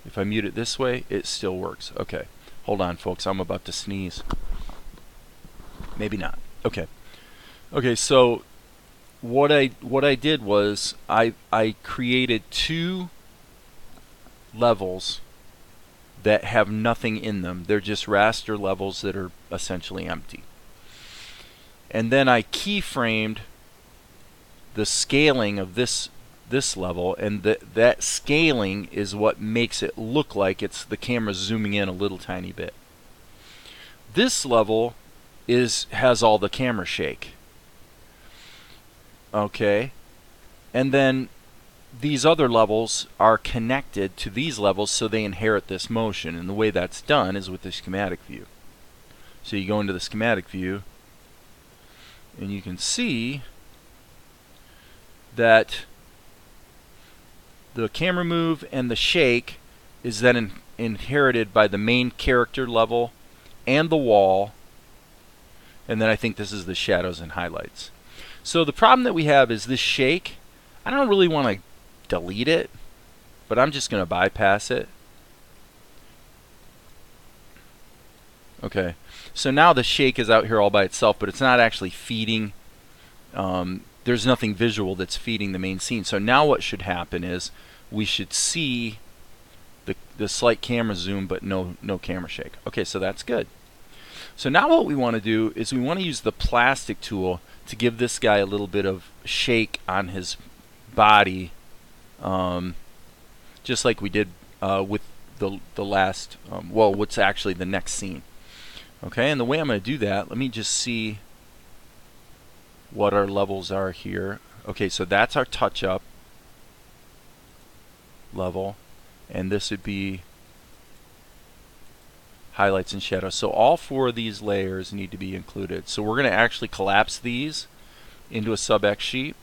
If I mute it this way, it still works. Okay, hold on folks, I'm about to sneeze. Maybe not. Okay. Okay, so what I did was I created two levels that have nothing in them. They're just raster levels that are essentially empty. And then I keyframed the scaling of this level, and that scaling is what makes it look like it's the camera zooming in a little tiny bit. This level has all the camera shake. Okay, and then these other levels are connected to these levels, so they inherit this motion, and the way that's done is with the schematic view. So you go into the schematic view and you can see that the camera move and the shake is then inherited by the main character level and the wall, and then I think this is the shadows and highlights. So the problem that we have is this shake. I don't really want to delete it, but I'm just going to bypass it. Okay, so now the shake is out here all by itself, but it's not actually feeding. There's nothing visual that's feeding the main scene. So now what should happen is we should see the slight camera zoom, but no camera shake. Okay, so that's good. So now what we want to do is we want to use the plastic tool to give this guy a little bit of shake on his body, just like we did with the last, well, what's actually the next scene. Okay, and the way I'm going to do that, let me just see what our levels are here. Okay, so that's our touch-up level, and this would be highlights and shadows. So all four of these layers need to be included. So we're going to actually collapse these into a sub X sheet.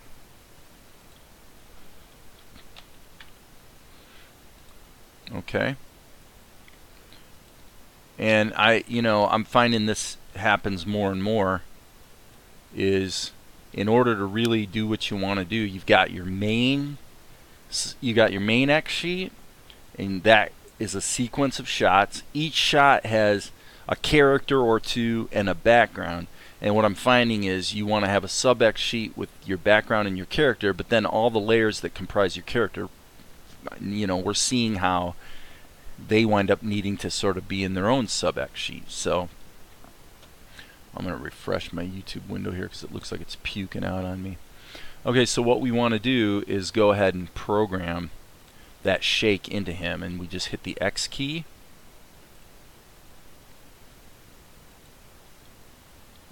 Okay. And I'm finding this happens more and more, is in order to really do what you want to do, you've got your main X sheet, and that is a sequence of shots. Each shot has a character or two and a background. And what I'm finding is you want to have a sub X sheet with your background and your character, but then all the layers that comprise your character, we're seeing how they wind up needing to sort of be in their own sub X sheet. So I'm going to refresh my YouTube window here because it looks like it's puking out on me. Okay, so what we want to do is go ahead and program that shake into him, and we just hit the X key.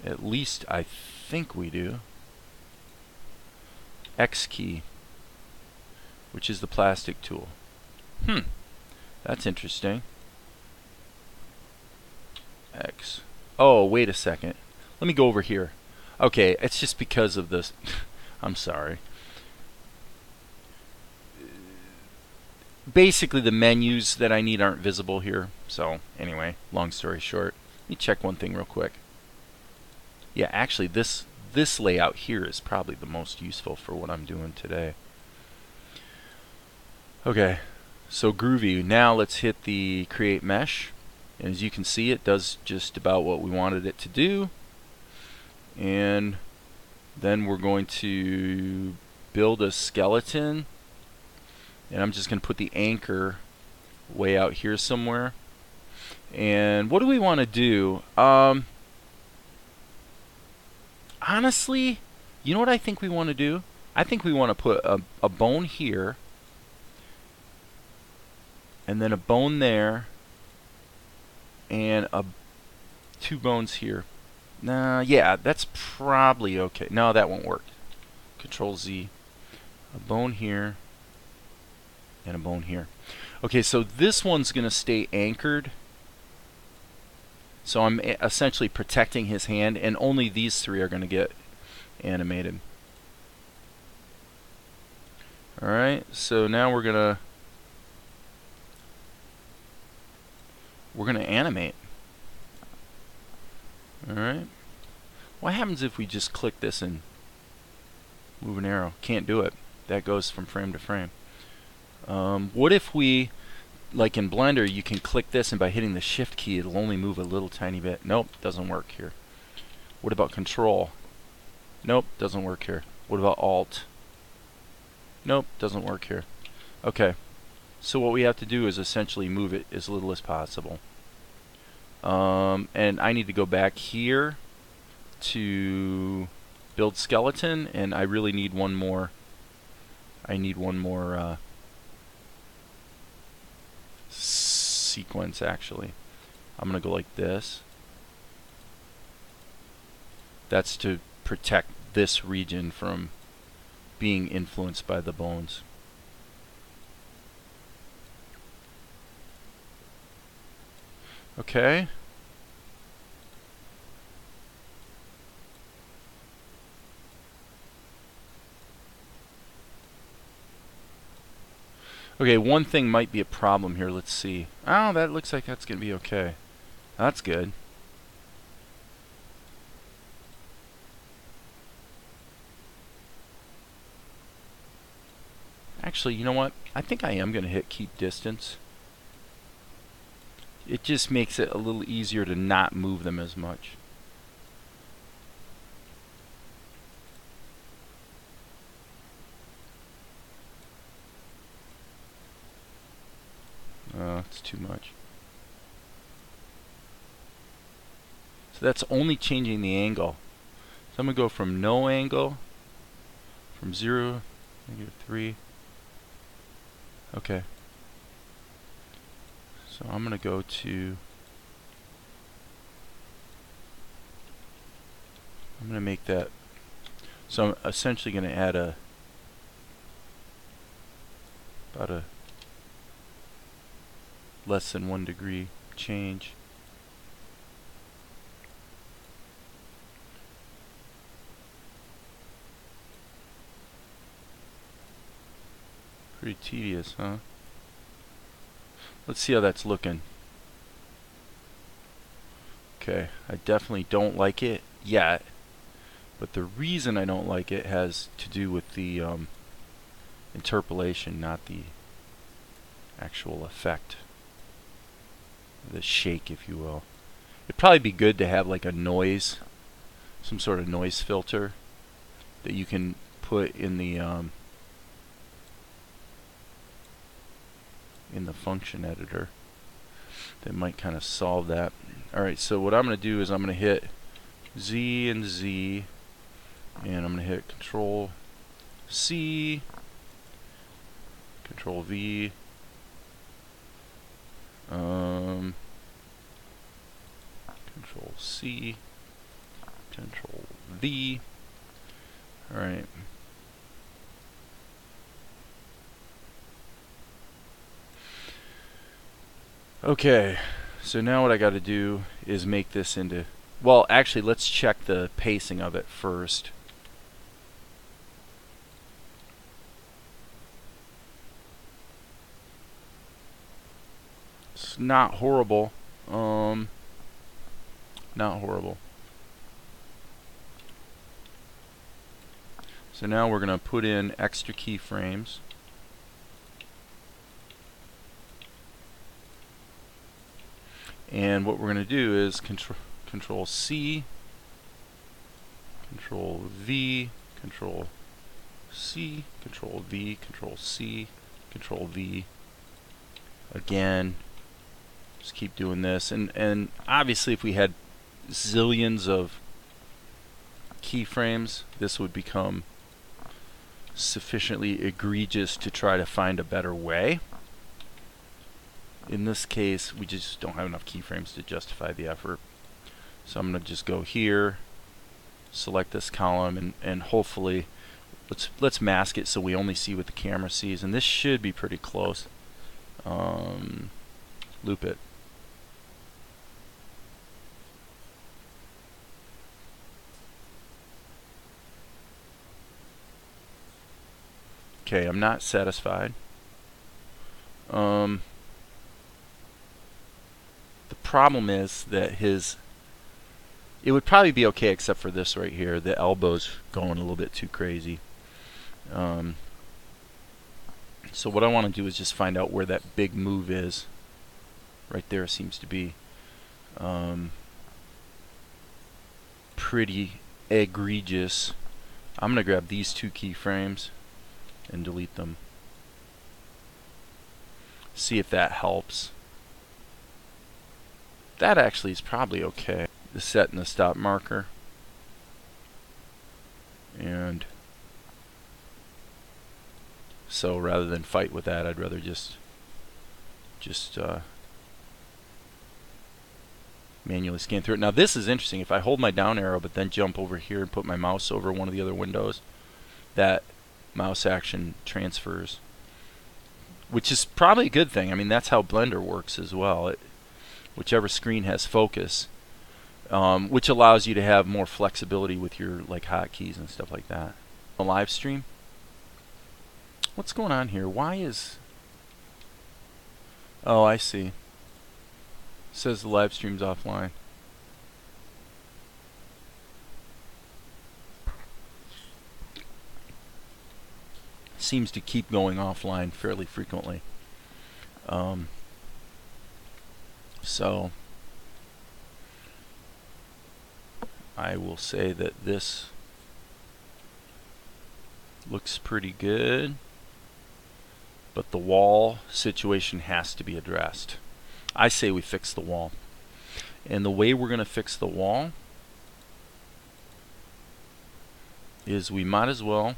At least I think we do. X key, which is the plastic tool. That's interesting. X. Oh, wait a second. Let me go over here. Okay, it's just because of this. I'm sorry. basically the menus that I need aren't visible here. So anyway, long story short, let me check one thing real quick. Yeah, actually this layout here is probably the most useful for what I'm doing today. Okay, so groovy. Now let's hit the create mesh. And as you can see, it does just about what we wanted it to do. And then we're going to build a skeleton. And I'm just going to put the anchor way out here somewhere. And what do we want to do? Honestly, you know what I think we want to do? I think we want to put a bone here. And then a bone there. And two bones here. Nah, yeah, that's probably okay. No, that won't work. Control Z. A bone here. And a bone here. Okay, so this one's going to stay anchored. So I'm essentially protecting his hand, and only these three are going to get animated. Alright, so now we're going to animate. Alright. What happens if we just click this and move an arrow? Can't do it. That goes from frame to frame. What if we, like in Blender, you can click this and by hitting the shift key it'll only move a little tiny bit. Nope, doesn't work here. What about control? Nope, doesn't work here. What about alt? Nope, doesn't work here. Okay, so what we have to do is essentially move it as little as possible. And I need to go back here to build skeleton, and I really need one more. I need one more sequence actually. I'm gonna go like this. That's to protect this region from being influenced by the bones. Okay. Okay, one thing might be a problem here. Let's see. Oh, that looks like that's going to be okay. That's good. Actually, you know what? I think I am going to hit keep distance. It just makes it a little easier to not move them as much. It's too much. So that's only changing the angle. So I'm going to go from no angle, from 0, -3. Okay. So I'm going to go to, I'm going to make that, so I'm essentially going to add about a less than 1 degree change. Pretty tedious, huh? Let's see how that's looking. Okay, I definitely don't like it yet, but the reason I don't like it has to do with the interpolation, not the actual effect. The shake, if you will. It'd probably be good to have like a noise, some sort of noise filter that you can put in the function editor. That might kind of solve that. Alright, so what I'm going to do is I'm going to hit Z and Z, and I'm going to hit Control C, Control V, Control C, Control V. Alright. Okay, so now what I got to do is make this into, well, actually let's check the pacing of it first. It's not horrible. Not horrible. So now we're going to put in extra keyframes. And what we're going to do is control C, control V, control C, control V, control C, control V. Again, just keep doing this. And obviously if we had zillions of keyframes, this would become sufficiently egregious to try to find a better way. In this case, we just don't have enough keyframes to justify the effort. So I'm going to just go here, select this column, and hopefully let's mask it so we only see what the camera sees. And this should be pretty close. Loop it. Okay, I'm not satisfied. The problem is that it would probably be okay except for this right here. The elbow's going a little bit too crazy. So what I want to do is just find out where that big move is. Right there seems to be pretty egregious. I'm going to grab these two keyframes and delete them. See if that helps. That actually is probably okay. The set and the stop marker. And so rather than fight with that, I'd rather just manually scan through it. Now this is interesting. If I hold my down arrow but then jump over here and put my mouse over one of the other windows, that mouse action transfers, which is probably a good thing. I mean, that's how Blender works as well. Whichever screen has focus, which allows you to have more flexibility with your like hotkeys and stuff like that. A live stream. What's going on here? Why is... Oh, I see. It says the live stream's offline. Seems to keep going offline fairly frequently. So I will say that this looks pretty good, but the wall situation has to be addressed. I say we fix the wall. And the way we're going to fix the wall is we might as well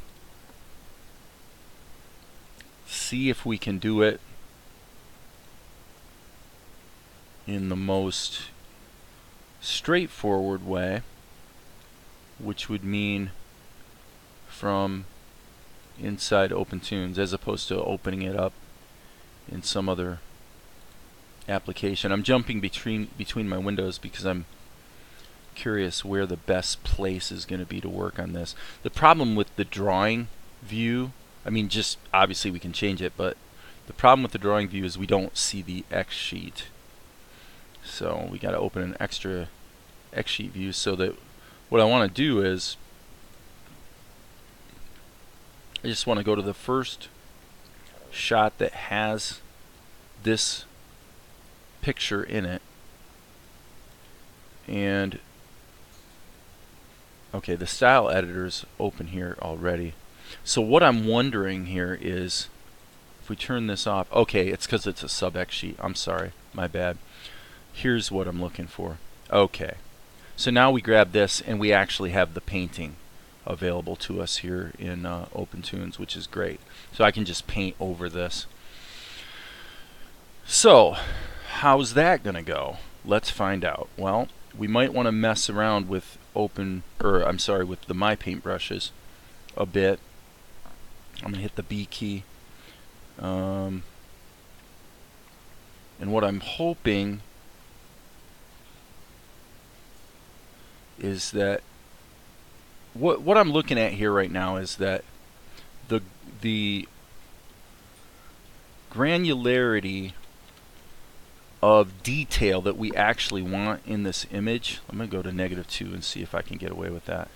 see if we can do it in the most straightforward way, which would mean from inside OPENTOONZ as opposed to opening it up in some other application. I'm jumping between my windows because I'm curious where the best place is going to be to work on this. The problem with the drawing view, I mean, just obviously we can change it, but the problem with the drawing view is we don't see the X sheet. So we got to open an extra X sheet view, so that what I want to do is I just want to go to the first shot that has this picture in it, and okay, the style editor's open here already. So what I'm wondering here is if we turn this off, okay, it's because it's a sub X sheet. I'm sorry, my bad. Here's what I'm looking for. Okay, so now we grab this and we actually have the painting available to us here in OPENTOONZ, which is great. So I can just paint over this. So how's that gonna go? Let's find out. Well, we might want to mess around with with the My paintbrushes a bit. I'm gonna hit the B key, and what I'm hoping is that what I'm looking at here right now is that the granularity of detail that we actually want in this image. I'm going to go to -2 and see if I can get away with that.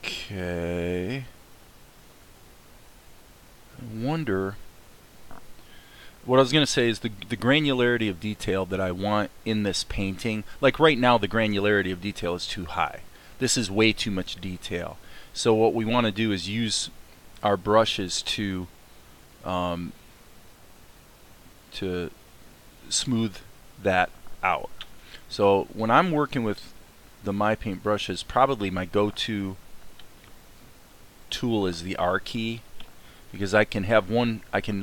Okay. I wonder, what I was going to say is the granularity of detail that I want in this painting. Like right now, the granularity of detail is too high. This is way too much detail. So what we want to do is use our brushes to smooth that out. So when I'm working with the My Paint brushes, probably my go-to tool is the R key, because I can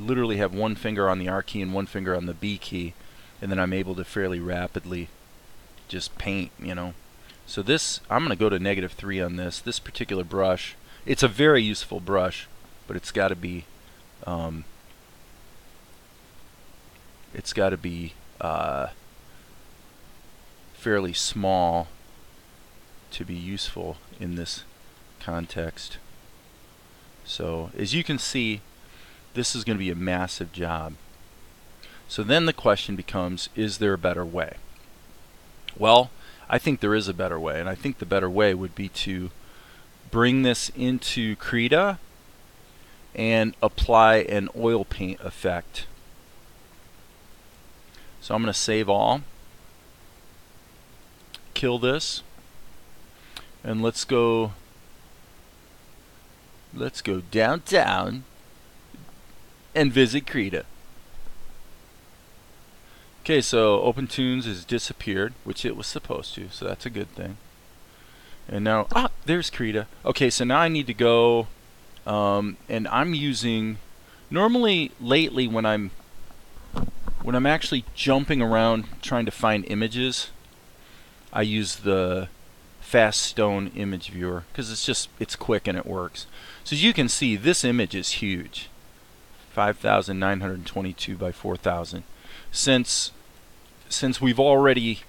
literally have one finger on the R key and one finger on the B key, and then I'm able to fairly rapidly just paint, you know. So this, I'm going to go to -3 on this particular brush. It's a very useful brush, but it's got to be fairly small to be useful in this context. So as you can see, this is going to be a massive job. So then the question becomes, is there a better way? Well, I think there is a better way, and I think the better way would be to bring this into Krita and apply an oil paint effect. So I'm going to save all, kill this, and let's go downtown and visit Krita. Okay, so OPENTOONZ has disappeared, which it was supposed to, so that's a good thing. And now, there's Krita. Okay, so now I need to go, and I'm using, normally lately when I'm actually jumping around trying to find images, I use the Fast Stone image viewer because it's quick and it works. So as you can see, this image is huge, 5,922 by 4,000. Since we've already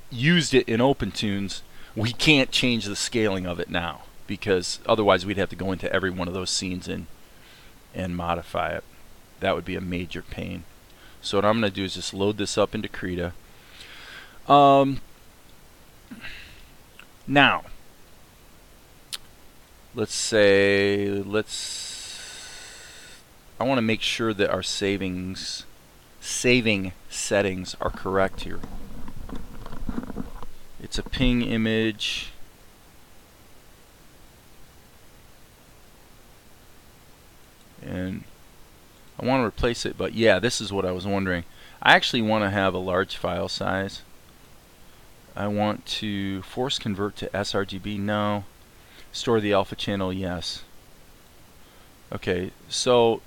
used it in OPENTOONZ, we can't change the scaling of it now, because otherwise we'd have to go into every one of those scenes and modify it. That would be a major pain. So what I'm going to do is just load this up into Krita. Now, I want to make sure that our saving settings are correct here. It's a ping image. And I want to replace it, but yeah, this is what I was wondering. I actually want to have a large file size. I want to force convert to sRGB, no. Store the alpha channel, yes. Okay, so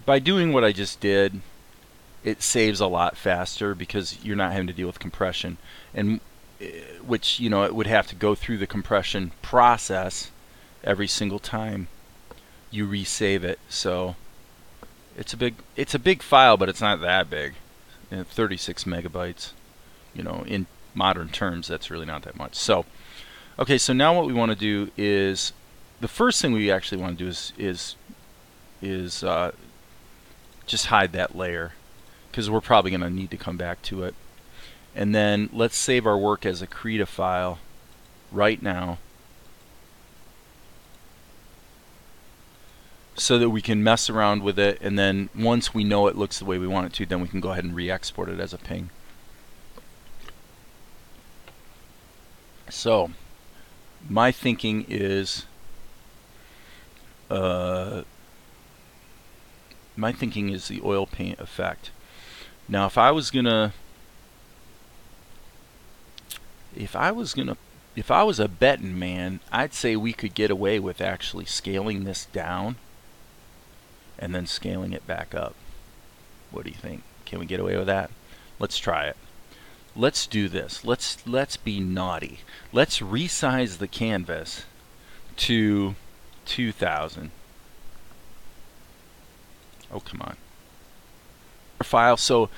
by doing what I just did, it saves a lot faster because you're not having to deal with compression, and which, you know, it would have to go through the compression process every single time you resave it. So it's a big file, but it's not that big. 36 megabytes. You know, in modern terms, that's really not that much. So, okay, so now what we want to do is, the first thing we actually want to do is just hide that layer, because we're probably going to need to come back to it. And then let's save our work as a Krita file right now, so that we can mess around with it, and then once we know it looks the way we want it to, then we can go ahead and re-export it as a ping. So my thinking is the oil paint effect. Now if I was a betting man, I'd say we could get away with actually scaling this down and then scaling it back up. What do you think? Can we get away with that? Let's try it. Let's do this. Let's be naughty. Let's resize the canvas to 2000. Oh, come on. File. So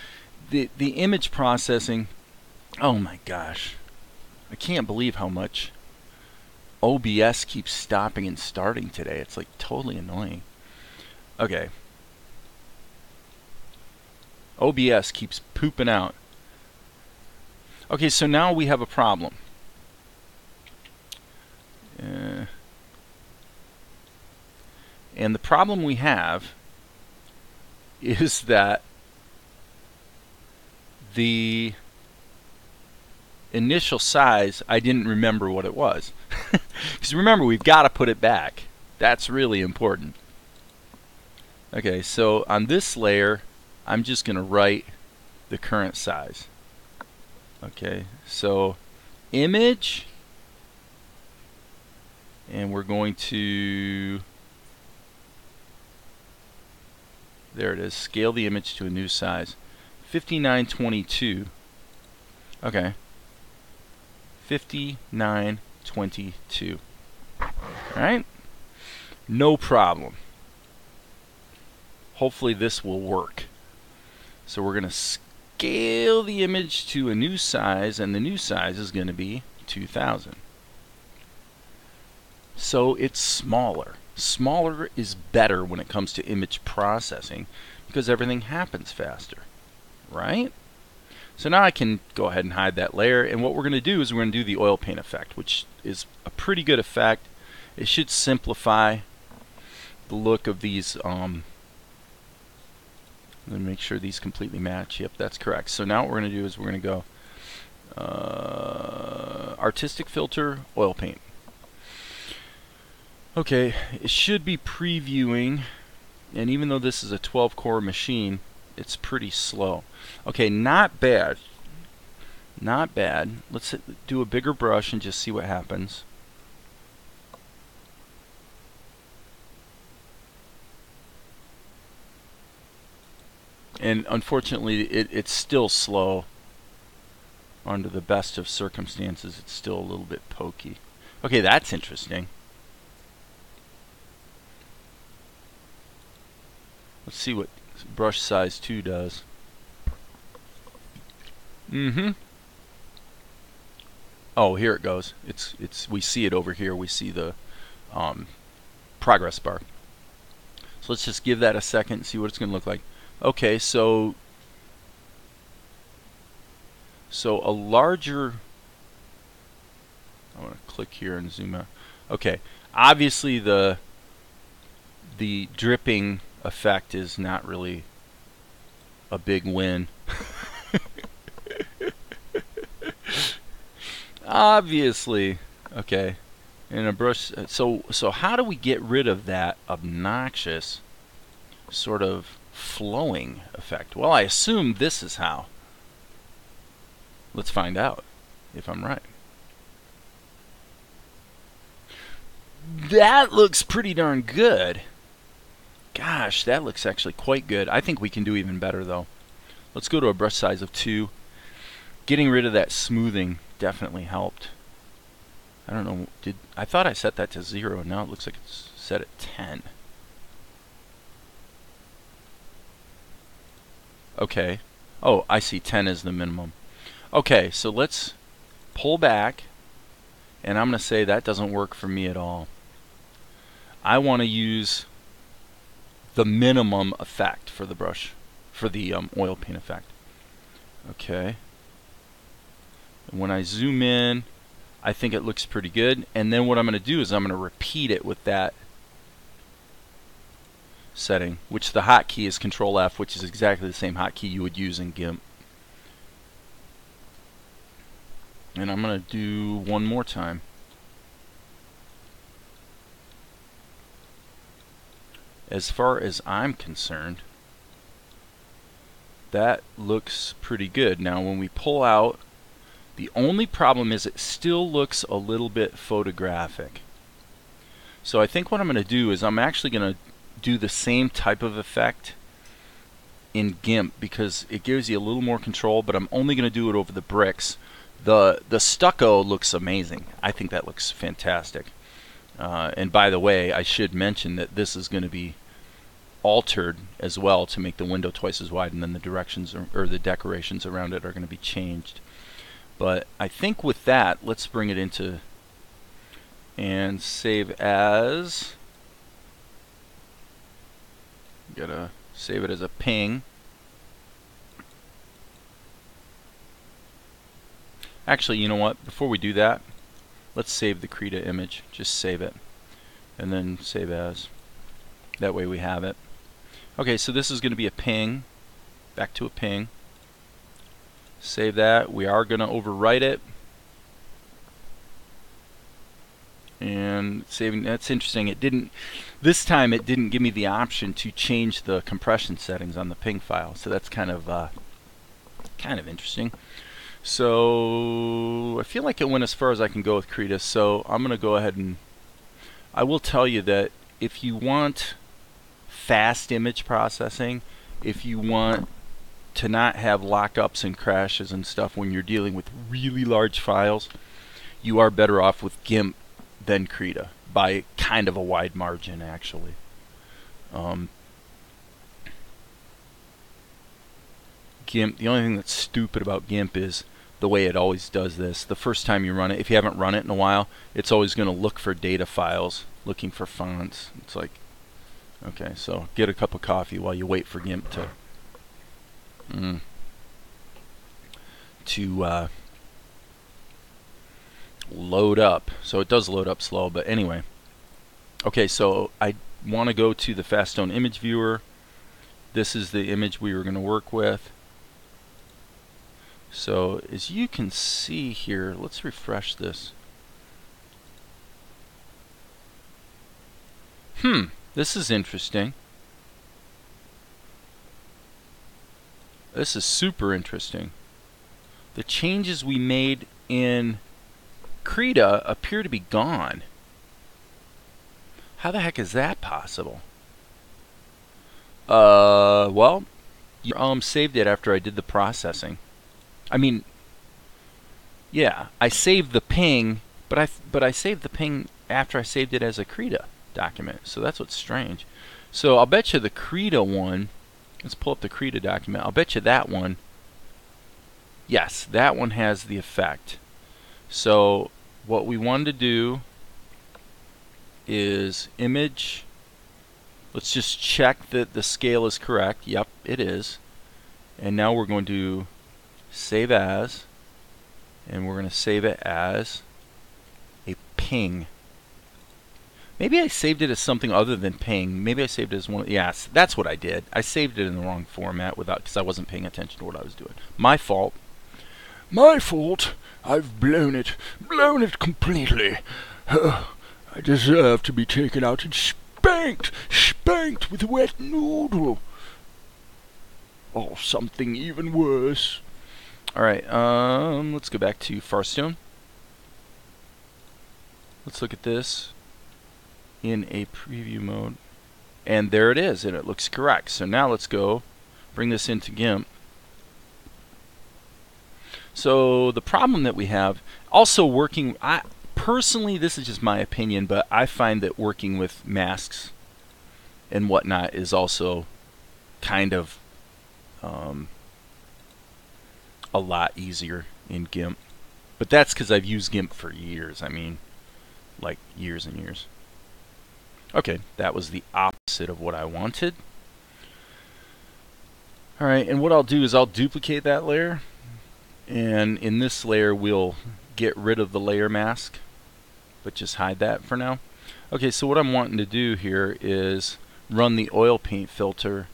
the image processing. Oh my gosh, I can't believe how much OBS keeps stopping and starting today. It's like totally annoying. Okay. OBS keeps pooping out. Okay, so now we have a problem. And the problem we have is that the initial size, I didn't remember what it was. Because remember, we've got to put it back. That's really important. Okay, so on this layer, I'm just going to write the current size. Okay, so image, and we're going to, there it is, scale the image to a new size. 5922. Okay. 5922. Alright? No problem. Hopefully this will work. So we're going to scale the image to a new size, and the new size is going to be 2000. So it's smaller. Smaller is better when it comes to image processing because everything happens faster, right? So now I can go ahead and hide that layer, and what we're going to do is we're going to do the oil paint effect, which is a pretty good effect. It should simplify the look of these. Let me make sure these completely match. Yep, that's correct. So now what we're going to do is we're going to go artistic filter, oil paint. Okay, it should be previewing, and even though this is a 12-core machine, it's pretty slow. Okay, not bad. Not bad. Let's do a bigger brush and just see what happens. And unfortunately, it's still slow. Under the best of circumstances, it's still a little bit pokey. Okay, that's interesting. Let's see what brush size 2 does. Oh, here it goes. We see it over here. We see the progress bar. So let's just give that a second and see what it's going to look like. Okay, so a larger, I want to click here and zoom out. Okay, obviously the dripping effect is not really a big win. Obviously. Okay, and a brush. So how do we get rid of that obnoxious sort of flowing effect? Well, I assume this is how. Let's find out if I'm right. That looks pretty darn good. Gosh, that looks actually quite good. I think we can do even better though. Let's go to a brush size of 2. Getting rid of that smoothing definitely helped. I don't know, I thought I set that to 0. Now it looks like it's set at 10. Okay. Oh, I see, 10 is the minimum. Okay, so let's pull back, and I'm going to say that doesn't work for me at all. I want to use the minimum effect for the brush, for the oil paint effect. Okay. And when I zoom in, I think it looks pretty good. And then what I'm going to do is I'm going to repeat it with that setting, which the hotkey is Control F, which is exactly the same hotkey you would use in GIMP. And I'm going to do one more time. As far as I'm concerned, that looks pretty good. Now when we pull out, the only problem is it still looks a little bit photographic. So I think what I'm going to do is I'm actually going to do the same type of effect in GIMP because it gives you a little more control, but I'm only going to do it over the bricks. The stucco looks amazing. I think that looks fantastic. And by the way, I should mention that this is going to be altered as well to make the window twice as wide, and then the directions or the decorations around it are going to be changed. But I think with that, let's bring it into and save as. Gotta save it as a ping. Actually, you know what? Before we do that, let's save the Krita image. Just save it. And then save as. That way we have it. Okay, so this is going to be a ping. Back to a ping. Save that. We are going to overwrite it. And saving, that's interesting. It didn't, this time it didn't give me the option to change the compression settings on the ping file. So that's kind of interesting. So I feel like it went as far as I can go with Krita. So I'm going to go ahead and, I will tell you that if you want fast image processing, if you want to not have lockups and crashes and stuff when you're dealing with really large files, you are better off with GIMP than Krita by kind of a wide margin, actually. GIMP, the only thing that's stupid about GIMP is the way it always does this. The first time you run it, if you haven't run it in a while, it's always going to look for data files, looking for fonts. It's like, okay, so get a cup of coffee while you wait for GIMP to load up. So it does load up slow, but anyway. Okay, so I want to go to the Fastone image viewer. This is the image we were going to work with. So as you can see here, let's refresh this. This is interesting. This is super interesting. The changes we made in Krita appear to be gone. How the heck is that possible? Well, you saved it after I did the processing. I mean, yeah, I saved the ping, but I saved the ping after I saved it as a Krita document. So that's what's strange. So I'll bet you the Krita one, let's pull up the Krita document. I'll bet you that one, yes, that one has the effect. So what we wanted to do is image, let's just check that the scale is correct. Yep, it is. And now we're going to save as, and we're going to save it as a ping. Maybe I saved it as something other than ping. Maybe I saved it as one. Yes, that's what I did. I saved it in the wrong format because I wasn't paying attention to what I was doing. My fault. My fault. I've blown it completely. I deserve to be taken out and spanked with a wet noodle. Or something even worse. Alright, let's go back to Farstone. Let's look at this in a preview mode. And there it is, and it looks correct. So now let's go bring this into GIMP. So the problem that we have, also working, personally, this is just my opinion, but I find that working with masks and whatnot is also kind of a lot easier in GIMP. But that's because I've used GIMP for years. I mean, like years and years. Okay, that was the opposite of what I wanted. Alright, and what I'll do is I'll duplicate that layer. And in this layer, we'll get rid of the layer mask, but just hide that for now. Okay, so what I'm wanting to do here is run the oil paint filter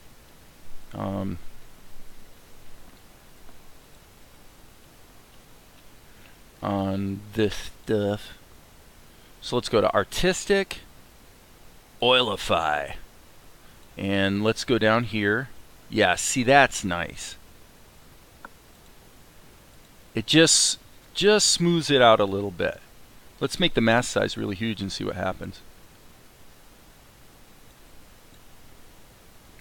on this stuff. So let's go to Artistic, Oilify, and let's go down here. Yeah, see, that's nice. It just smooths it out a little bit. Let's make the mask size really huge and see what happens.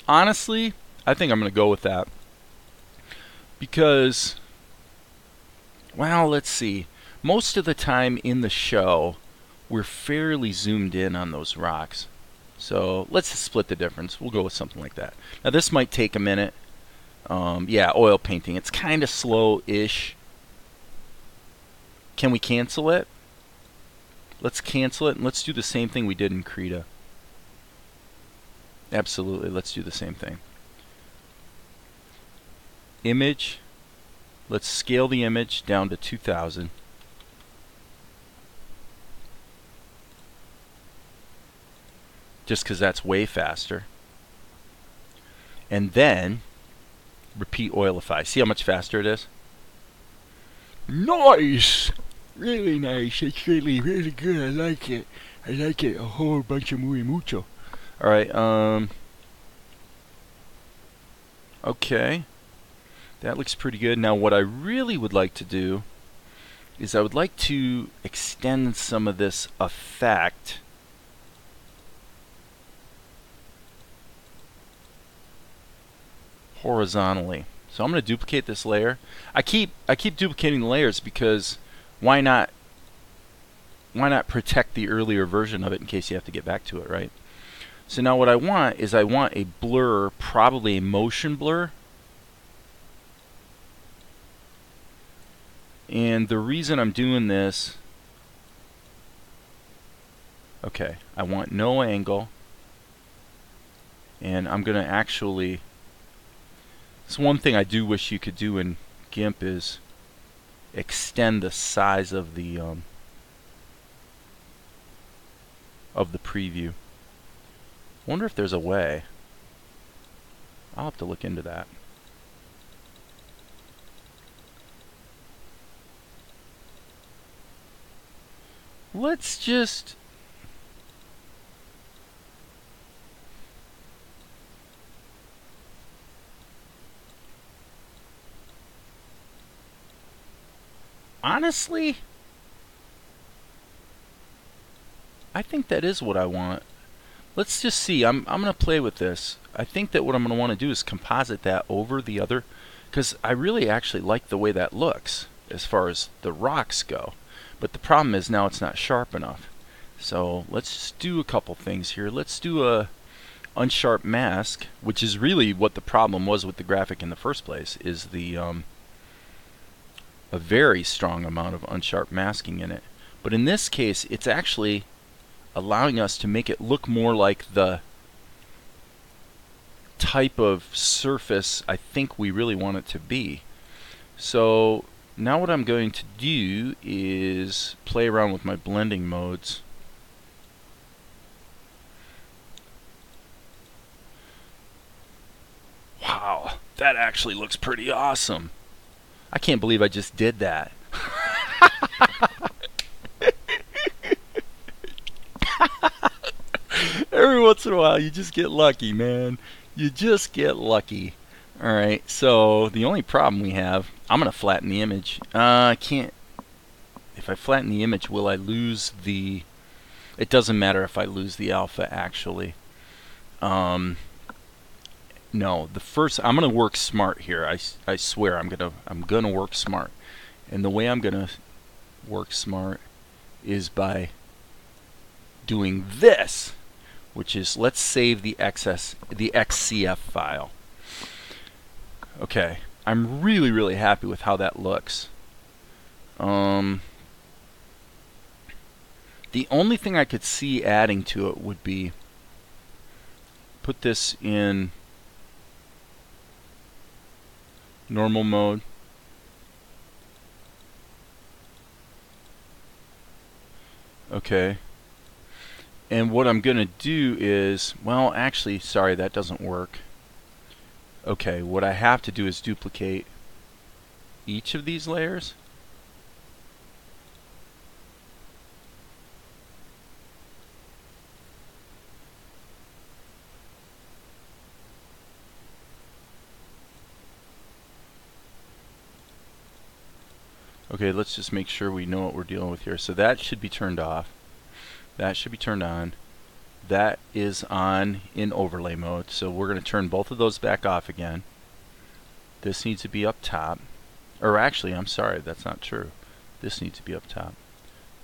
Honestly, I think I'm going to go with that. Because, well, let's see. Most of the time in the show, we're fairly zoomed in on those rocks. So let's split the difference. We'll go with something like that. Now this might take a minute. Yeah, oil painting. It's kind of slow-ish. Can we cancel it? Let's cancel it and let's do the same thing we did in Krita. Absolutely, let's do the same thing. Image, let's scale the image down to 2000. Just because that's way faster. And then repeat oilify. See how much faster it is? Nice! Really nice. It's really, really good. I like it. I like it a whole bunch of muy mucho. Alright, okay. That looks pretty good. Now what I really would like to do is I would like to extend some of this effect horizontally. So I'm going to duplicate this layer. I keep duplicating the layers because why not protect the earlier version of it in case you have to get back to it, right? So now what I want is I want a blur, probably a motion blur. And the reason I'm doing this, okay, I want no angle. And I'm going to actually, it's one thing I do wish you could do in GIMP is extend the size of the preview. Wonder if there's a way. I'll have to look into that. Let's just honestly, I think that is what I want. Let's just see. I'm going to play with this. I think that what I'm going to want to do is composite that over the other, because I really actually like the way that looks as far as the rocks go. But the problem is now it's not sharp enough. So let's just do a couple things here. Let's do a unsharp mask, which is really what the problem was with the graphic in the first place, is the a very strong amount of unsharp masking in it. But in this case, it's actually allowing us to make it look more like the type of surface I think we really want it to be. So now what I'm going to do is play around with my blending modes. Wow, that actually looks pretty awesome. I can't believe I just did that. Every once in a while, you just get lucky, man. You just get lucky. Alright, so the only problem we have, I'm going to flatten the image. I can't. If I flatten the image, will I lose the. It doesn't matter if I lose the alpha, actually. No, the first. I'm going to work smart here. I swear I'm gonna work smart. And the way I'm going to work smart is by doing this, which is, let's save the XCF file. Okay, I'm really, really happy with how that looks. The only thing I could see adding to it would be put this in normal mode. Okay. And what I'm going to do is, well, actually, sorry, that doesn't work. Okay, what I have to do is duplicate each of these layers. Okay, let's just make sure we know what we're dealing with here. So that should be turned off. That should be turned on. That is on in overlay mode. So we're going to turn both of those back off again. This needs to be up top. Or actually, I'm sorry, that's not true. This needs to be up top.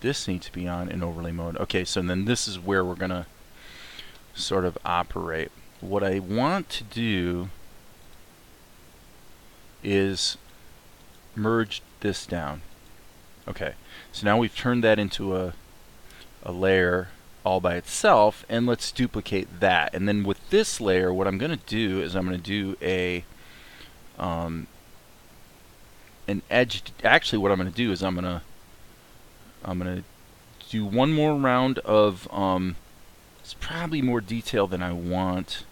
This needs to be on in overlay mode. Okay, so then this is where we're going to sort of operate. What I want to do is merge this down. Okay, so now we've turned that into a a layer all by itself, and let's duplicate that. And then with this layer, what I'm going to do is I'm going to do an edge. Actually, what I'm going to do is I'm going to do one more round of it's probably more detail than I want.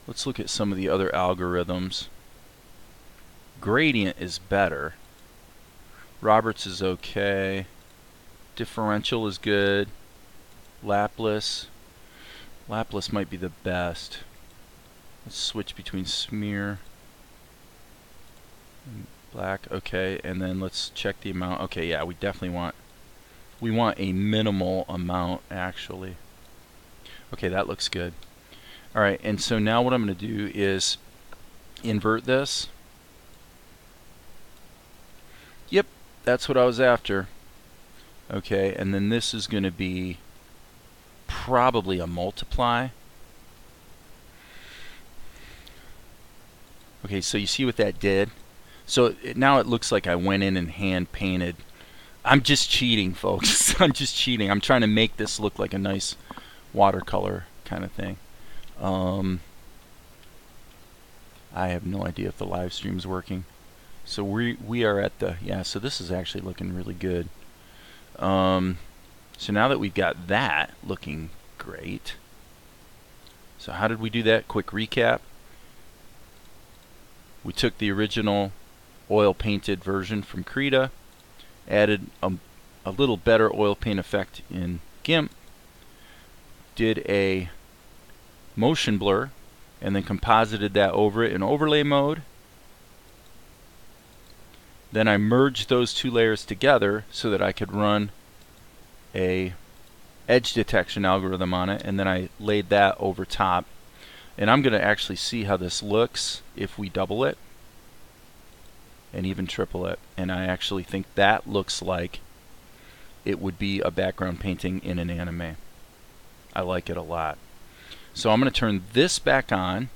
Let's look at some of the other algorithms. Gradient is better. Roberts is okay. Differential is good. Laplace might be the best. Let's switch between smear and black. Okay, and then let's check the amount. Okay, yeah, we definitely want a minimal amount actually. Okay, that looks good. Alright, and so now what I'm going to do is invert this. Yep, that's what I was after. Okay, and then this is going to be probably a multiply. Okay, so you see what that did? So now it looks like I went in and hand painted. I'm just cheating, folks. I'm just cheating. I'm trying to make this look like a nice watercolor kind of thing. I have no idea if the live stream's working. So we are at the, yeah, so this is actually looking really good. So now that we've got that looking great. So how did we do that? Quick recap. We took the original oil painted version from Krita, added a little better oil paint effect in GIMP, did a motion blur, and then composited that over it in overlay mode. Then I merged those two layers together so that I could run a edge detection algorithm on it, and then I laid that over top. And I'm going to actually see how this looks if we double it and even triple it. And I actually think that looks like it would be a background painting in an anime. I like it a lot. So I'm going to turn this back on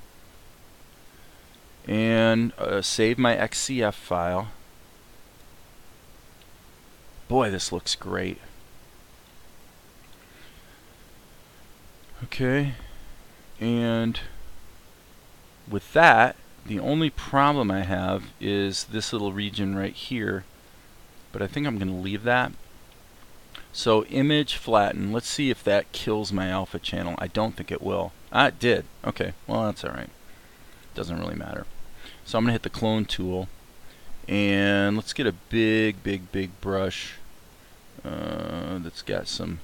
and save my XCF file. Boy, this looks great. Okay, and with that, the only problem I have is this little region right here, but I think I'm going to leave that. So image flatten, let's see if that kills my alpha channel. I don't think it will. Ah, it did. Okay, well that's alright. Doesn't really matter. So I'm going to hit the clone tool, and let's get a big brush that's got some,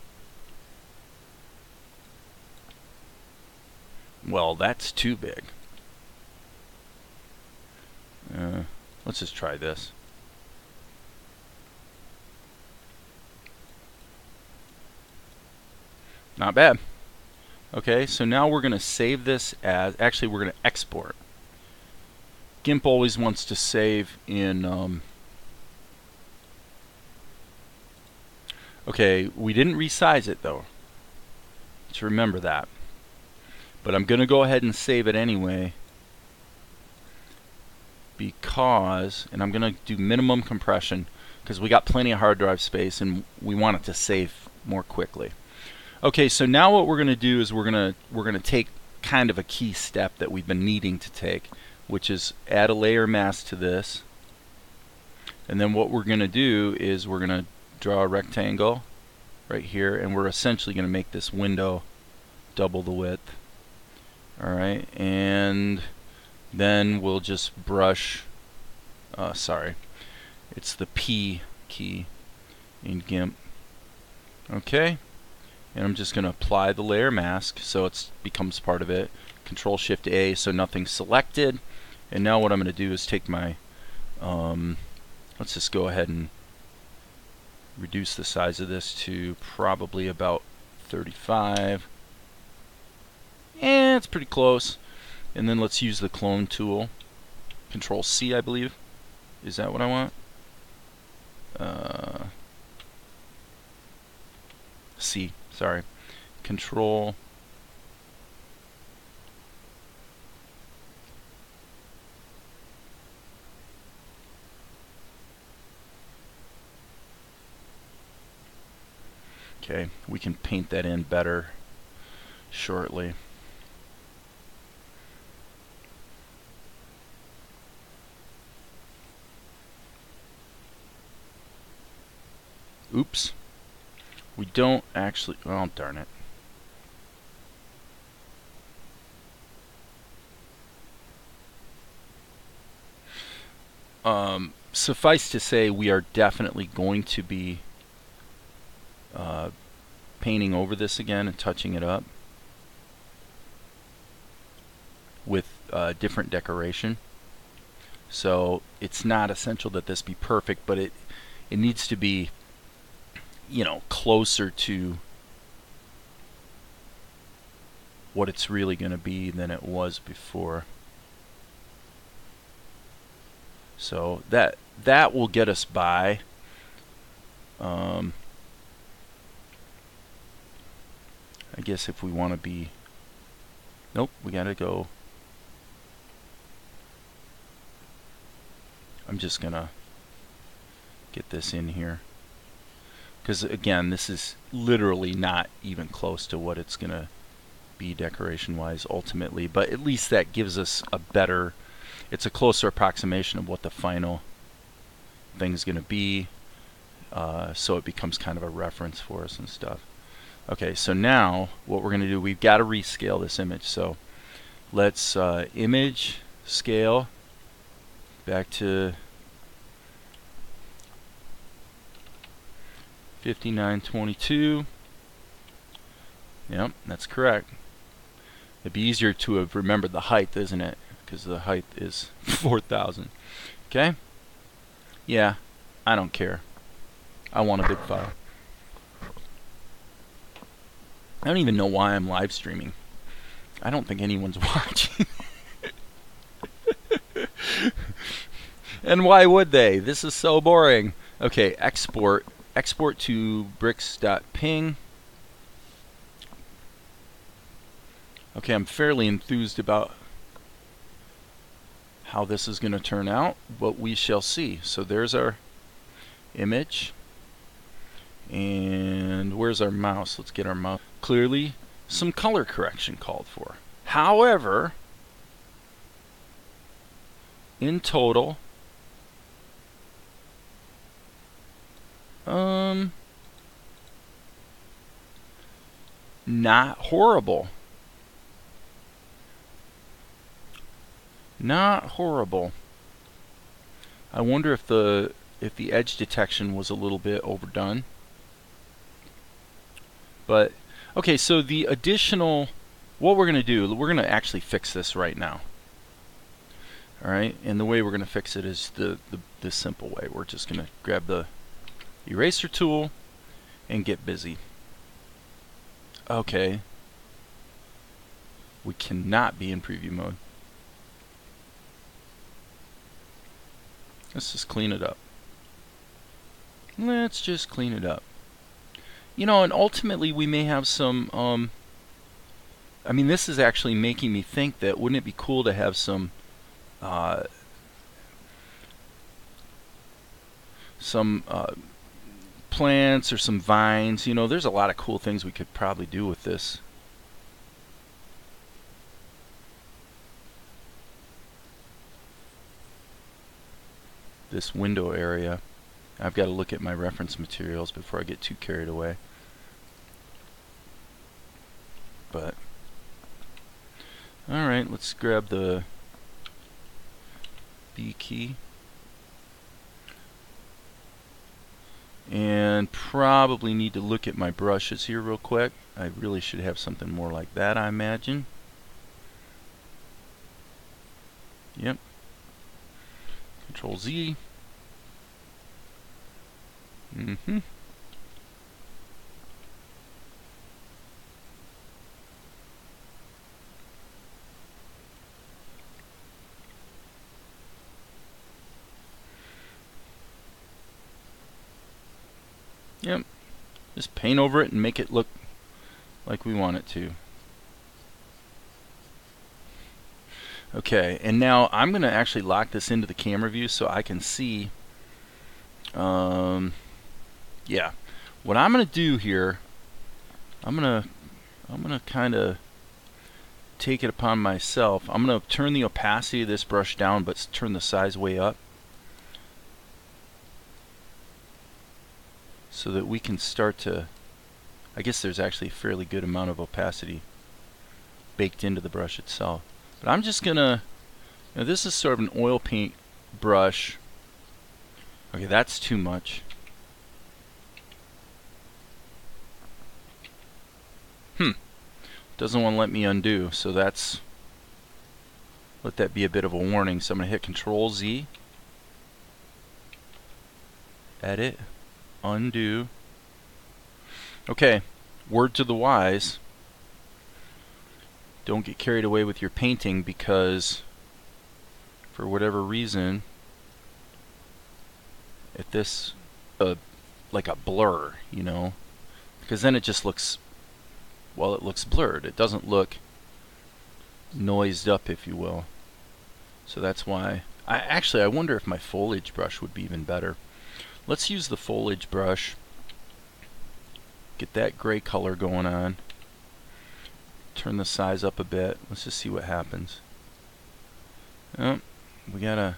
well, that's too big. Let's just try this. Not bad. Okay, so now we're going to save this as, actually we're going to export. GIMP always wants to save in, okay, we didn't resize it though. Let's remember that. But I'm going to go ahead and save it anyway, because, and I'm going to do minimum compression because we got plenty of hard drive space and we want it to save more quickly. Okay, so now what we're going to do is we're going to take kind of a key step that we've been needing to take, which is add a layer mask to this. And then what we're going to do is we're going to draw a rectangle right here, and we're essentially going to make this window double the width. Alright, and then we'll just brush, sorry, it's the P key in GIMP. Okay, and I'm just going to apply the layer mask so it becomes part of it. Control Shift A so nothing's selected. And now what I'm going to do is take my, let's just go ahead and reduce the size of this to probably about 35. And it's pretty close. And then let's use the clone tool. Control C, I believe. Is that what I want? C, sorry. Control. Okay, Okay, we can paint that in better shortly. Oops. We don't actually, oh darn it. Suffice to say, we are definitely going to be painting over this again and touching it up with different decoration. So it's not essential that this be perfect, but it needs to be, you know, closer to what it's really going to be than it was before. So that will get us by. I guess if we want to be, nope, we gotta go. I'm just gonna get this in here, because again, this is literally not even close to what it's gonna be decoration wise ultimately, but at least that gives us a better, it's a closer approximation of what the final thing's gonna be, so it becomes kind of a reference for us and stuff. Okay, so now what we're going to do, we've got to rescale this image. So let's image scale back to 5922. Yep, that's correct. It'd be easier to have remembered the height, isn't it? Because the height is 4,000. Okay? Yeah, I don't care. I want a big file. I don't even know why I'm live streaming. I don't think anyone's watching. And why would they? This is so boring. Okay, export. Export to bricks.ping. Okay, I'm fairly enthused about how this is going to turn out, but we shall see. So there's our image. And where's our mouse? Let's get our mouse. Clearly, some color correction called for. However, in total, not horrible. Not horrible. I wonder if the edge detection was a little bit overdone. But okay, so the additional, what we're going to do, we're going to actually fix this right now. Alright, and the way we're going to fix it is the simple way. We're just going to grab the eraser tool and get busy. Okay. We cannot be in preview mode. Let's just clean it up. Let's just clean it up. You know, and ultimately we may have some, I mean, this is actually making me think that wouldn't it be cool to have some plants or some vines. You know, there's a lot of cool things we could probably do with this. This window area. I've got to look at my reference materials before I get too carried away. But alright, let's grab the B key. And probably need to look at my brushes here real quick. I really should have something more like that, I imagine. Yep. Control Z. Mm-hmm. Yep. Just paint over it and make it look like we want it to. Okay, and now I'm going to actually lock this into the camera view so I can see. Yeah. What I'm going to do here I'm gonna kind of take it upon myself. I'm gonna turn the opacity of this brush down, but turn the size way up, so that we can start to, I guess there's actually a fairly good amount of opacity baked into the brush itself. But I'm just gonna, this is sort of an oil paint brush. Okay, that's too much. Doesn't want to let me undo, so let that be a bit of a warning. So I'm gonna hit Control Z, edit, undo. Okay, word to the wise, don't get carried away with your painting, because for whatever reason, if this like a blur, because then it just looks, well, it looks blurred. It doesn't look noised up, if you will. So that's why I wonder if my foliage brush would be even better. Let's use the foliage brush, get that gray color going on, turn the size up a bit. Let's just see what happens. Oh, we gotta,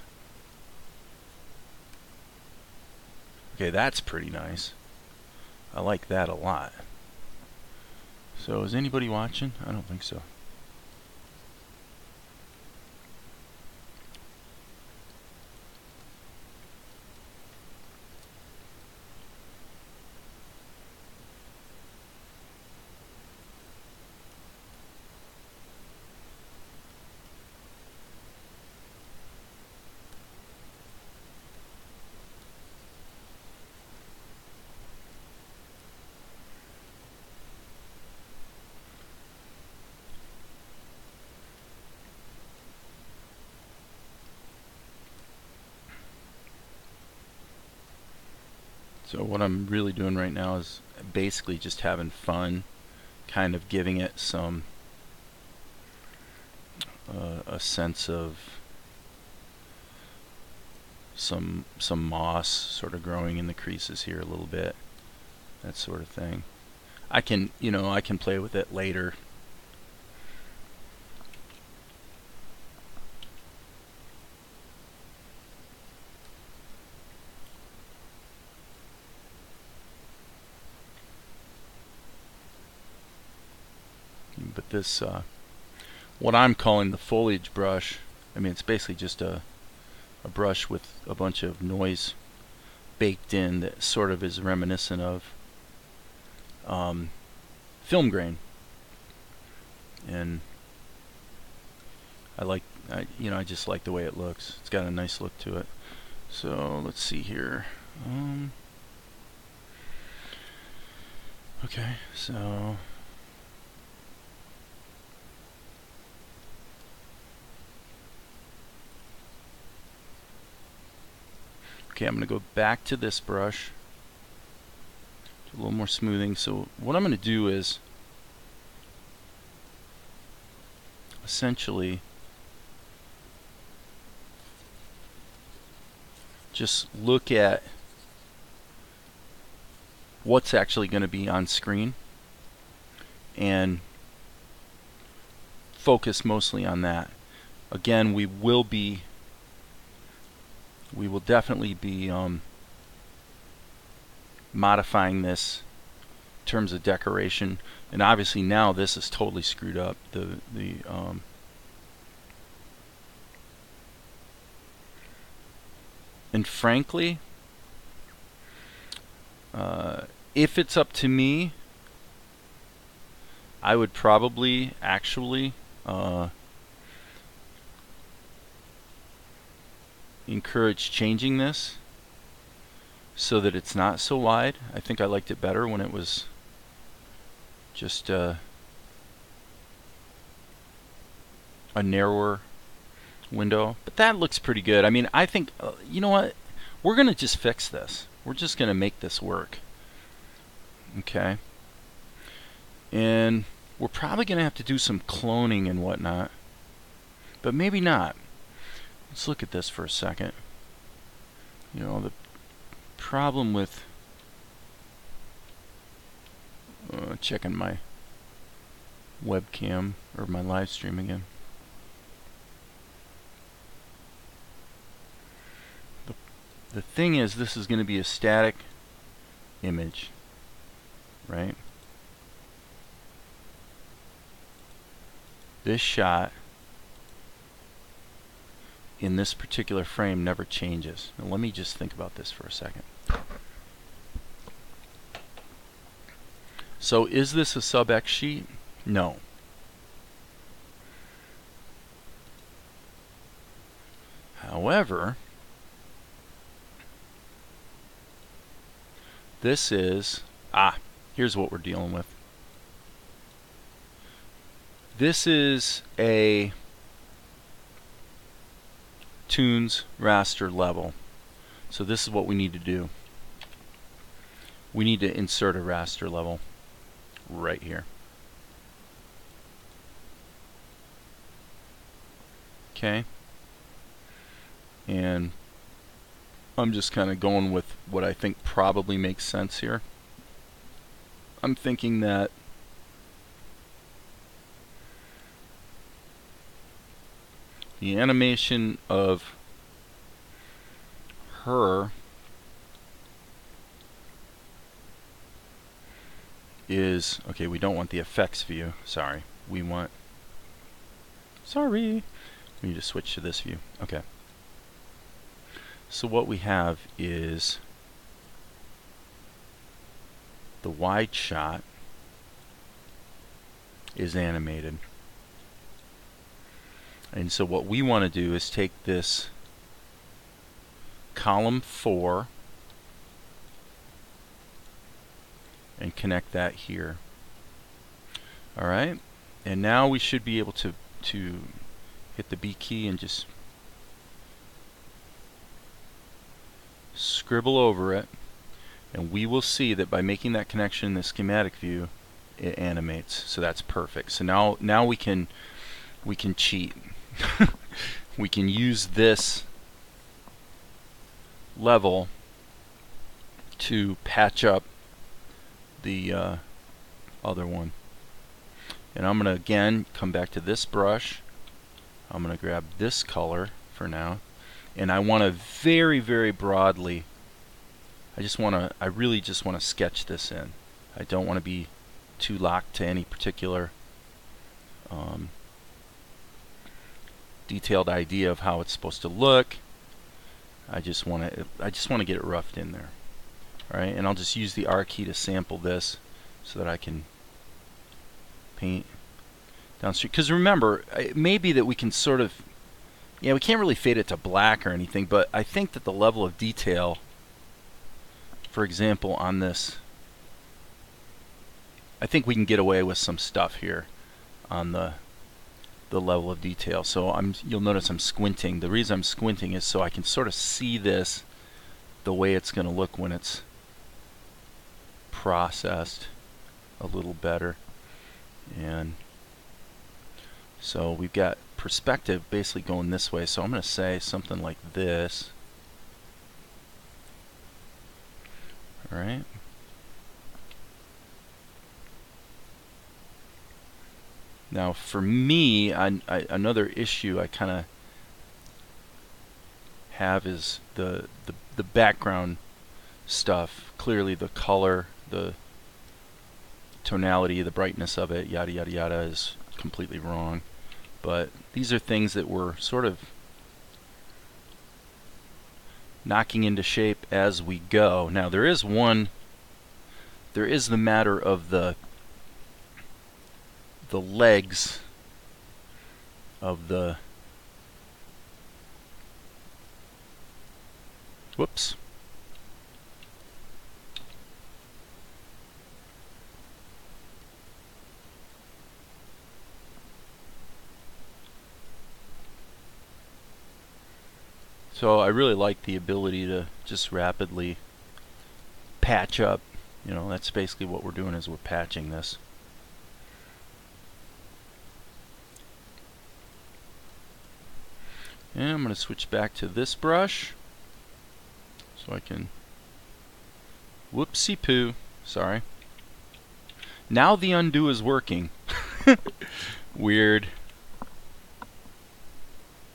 okay, that's pretty nice. I like that a lot. So is anybody watching? I don't think so. So what I'm really doing right now is basically just having fun, kind of giving it some a sense of some moss sort of growing in the creases here a little bit, that sort of thing. I can play with it later. But this, what I'm calling the foliage brush, I mean, it's basically just a brush with a bunch of noise baked in that sort of is reminiscent of film grain. And I just like the way it looks. It's got a nice look to it. So let's see here. Okay, so okay, I'm going to go back to this brush, do a little more smoothing. So what I'm going to do is essentially just look at what's actually going to be on screen and focus mostly on that. Again, we will definitely be modifying this in terms of decoration, and obviously now this is totally screwed up. And frankly, if it's up to me, I would probably actually encourage changing this so that it's not so wide. I think I liked it better when it was just a narrower window, but that looks pretty good. I mean, I think you know what, we're gonna just fix this. We're just gonna make this work. Okay, and we're probably gonna have to do some cloning and whatnot, but maybe not. Let's look at this for a second. The problem with Checking my webcam or my live stream again. The thing is, this is going to be a static image, right? This shot in this particular frame never changes. Now let me just think about this for a second. So is this a sub X sheet? No. However, this is, here's what we're dealing with. This is a OPENTOONZ raster level. So this is what we need to do. We need to insert a raster level right here. Okay. And I'm just kind of going with what I think probably makes sense here. I'm thinking that the animation of her is, okay, we don't want the effects view, sorry. We want, we need to switch to this view. Okay. So what we have is the wide shot is animated. And so what we want to do is take this column 4 and connect that here. Alright, and now we should be able to hit the B key and just scribble over it, and we will see that by making that connection in the schematic view, it animates. So that's perfect. So now we can cheat. We can use this level to patch up the other one. And I'm going to again come back to this brush. I'm going to grab this color for now, and I want to very, very broadly, I really just want to sketch this in. I don't want to be too locked to any particular detailed idea of how it's supposed to look. I just want to get it roughed in there. All right, and I'll just use the R key to sample this so that I can paint downstream. Because remember, it may be that we can sort of, we can't really fade it to black or anything, but I think that the level of detail, for example, on this, I think we can get away with some stuff here on the level of detail. So you'll notice I'm squinting. The reason I'm squinting is so I can sort of see this the way it's going to look when it's processed a little better. And so we've got perspective basically going this way. So I'm going to say something like this. All right. Now for me, another issue I kind of have is the background stuff. Clearly the color, the tonality, the brightness of it, yada yada yada, is completely wrong. But these are things that we're sort of knocking into shape as we go. Now there is the matter of the legs of the, whoops. So I really like the ability to just rapidly patch up. That's basically what we're doing, is we're patching this. And I'm going to switch back to this brush so I can, whoopsie poo, sorry. Now the undo is working. Weird.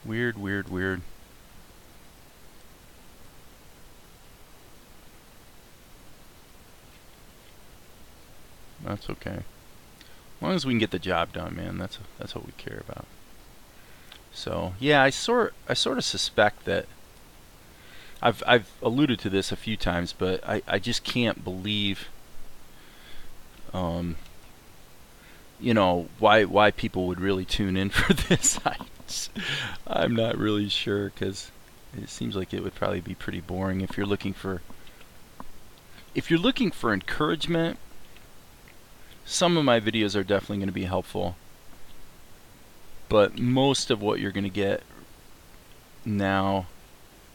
Weird, weird, weird. That's okay. As long as we can get the job done, man, that's what we care about. So yeah, I sort of suspect that I've alluded to this a few times, but I just can't believe you know, why people would really tune in for this. I'm not really sure, because it seems like it would probably be pretty boring. If you're looking for encouragement, some of my videos are definitely going to be helpful, but most of what you're going to get now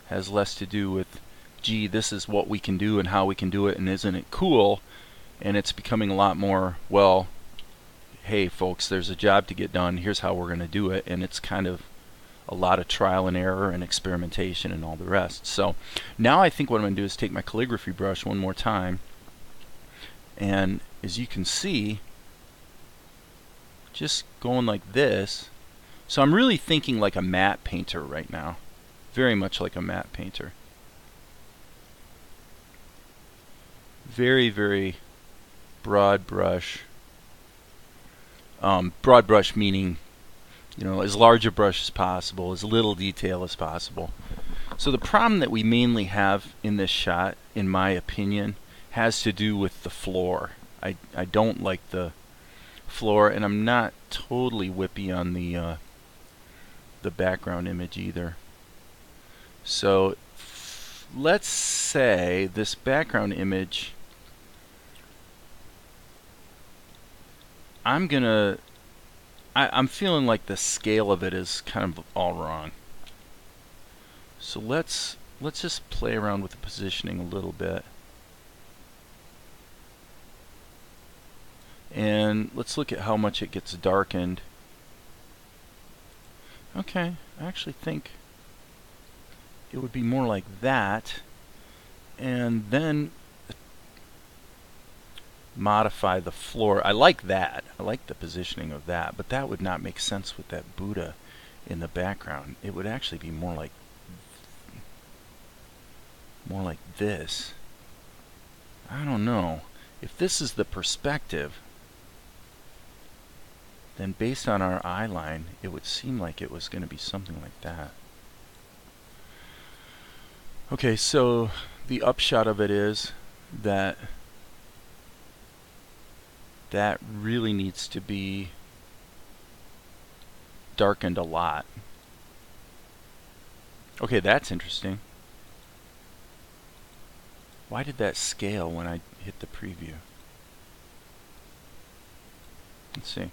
has less to do with, gee, this is what we can do and how we can do it, and isn't it cool? And it's becoming a lot more, well, hey folks, there's a job to get done, here's how we're going to do it, and it's kind of a lot of trial and error and experimentation and all the rest. So now I think what I'm going to do is take my calligraphy brush one more time, and as you can see, just going like this. So I'm really thinking like a matte painter right now, very much like a matte painter. Very, very broad brush. Broad brush meaning, you know, as large a brush as possible, as little detail as possible. So the problem that we mainly have in this shot, in my opinion, has to do with the floor. I don't like the floor, and I'm not totally whippy on the background image either. So let's say this background image, I'm feeling like the scale of it is kind of all wrong. So let's just play around with the positioning a little bit. And let's look at how much it gets darkened. Okay, I actually think it would be more like that. And then modify the floor. I like that. I like the positioning of that, but that would not make sense with that Buddha in the background. It would actually be more like this. I don't know. If this is the perspective, then based on our eye line, it would seem like it was going to be something like that. Okay, so the upshot of it is that that really needs to be darkened a lot. Okay, that's interesting. Why did that scale when I hit the preview? Let's see.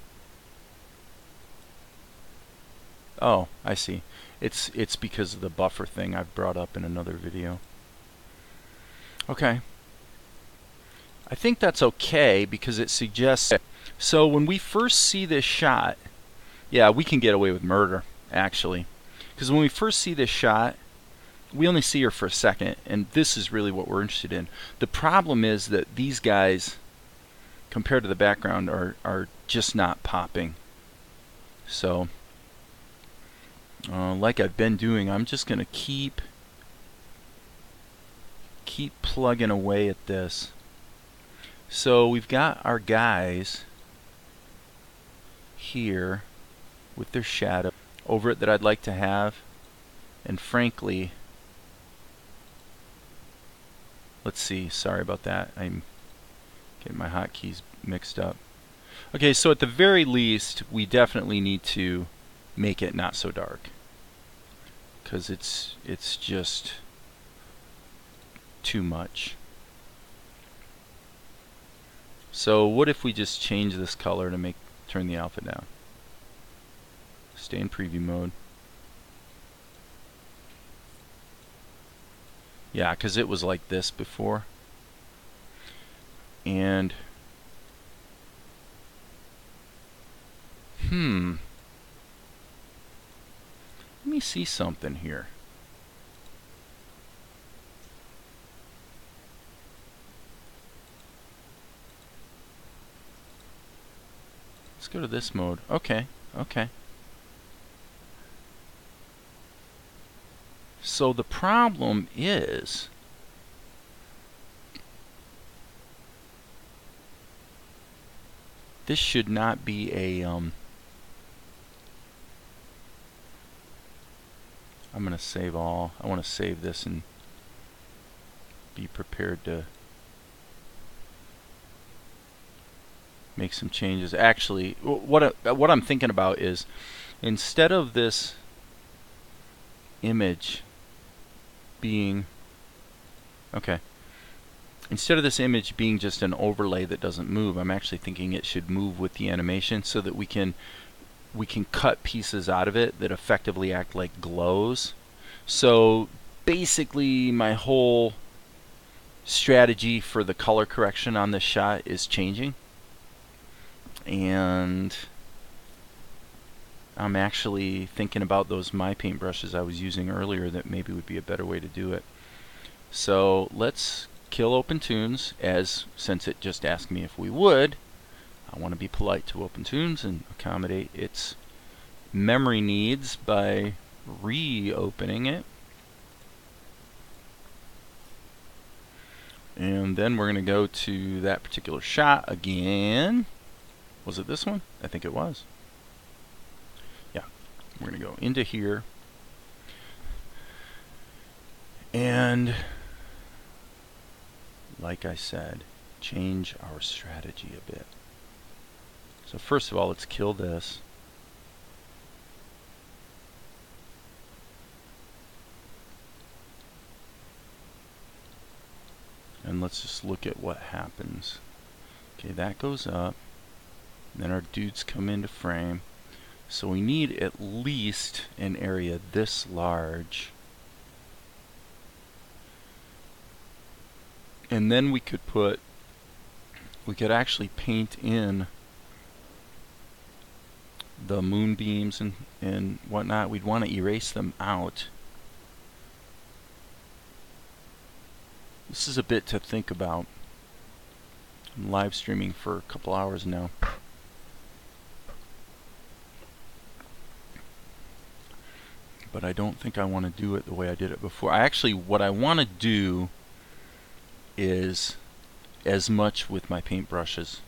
Oh, I see. It's because of the buffer thing I've brought up in another video. Okay. I think that's okay because it suggests... So when we first see this shot, yeah, we can get away with murder, actually. Because when we first see this shot, we only see her for a second, and this is really what we're interested in. The problem is that these guys, compared to the background, are just not popping. So, like I've been doing, I'm just going to keep plugging away at this. So we've got our guys here with their shadow over it that I'd like to have, and frankly, let's see, sorry about that, I'm getting my hotkeys mixed up. Okay, so at the very least we definitely need to make it not so dark, because it's just too much. So what if we just change this color to turn the alpha down? Stay in preview mode. Yeah, because it was like this before. And let me see something here. go to this mode. Okay, okay. So the problem is this should not be a I'm going to save all. I want to save this and be prepared to make some changes. Actually, what I'm thinking about is, instead of this image being instead of this image being just an overlay that doesn't move, I'm actually thinking it should move with the animation, so that we can cut pieces out of it that effectively act like glows. So basically my whole strategy for the color correction on this shot is changing, and I'm actually thinking about those My Paint brushes I was using earlier that maybe would be a better way to do it. So let's kill OPENTOONZ, since it just asked me if we would. I want to be polite to OPENTOONZ and accommodate its memory needs by reopening it. And then we're going to go to that particular shot again. Was it this one? I think it was. Yeah. We're going to go into here. And like I said, change our strategy a bit. So first of all, let's kill this. And let's just look at what happens. Okay, that goes up. Then our dudes come into frame. So we need at least an area this large. And then we could actually paint in the moonbeams and whatnot. We'd want to erase them out. This is a bit to think about. I'm live streaming for a couple hours now. But I don't think I want to do it the way I did it before. What I want to do is as much with my paintbrushes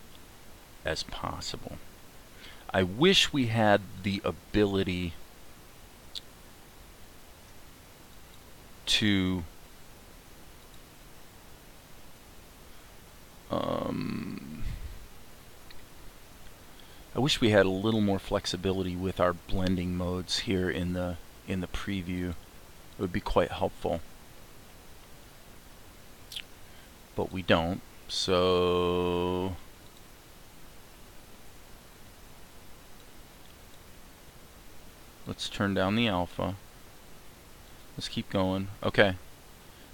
as possible. I wish we had the ability to I wish we had a little more flexibility with our blending modes here in the preview. It would be quite helpful. But we don't. So let's turn down the alpha. Let's keep going. Okay.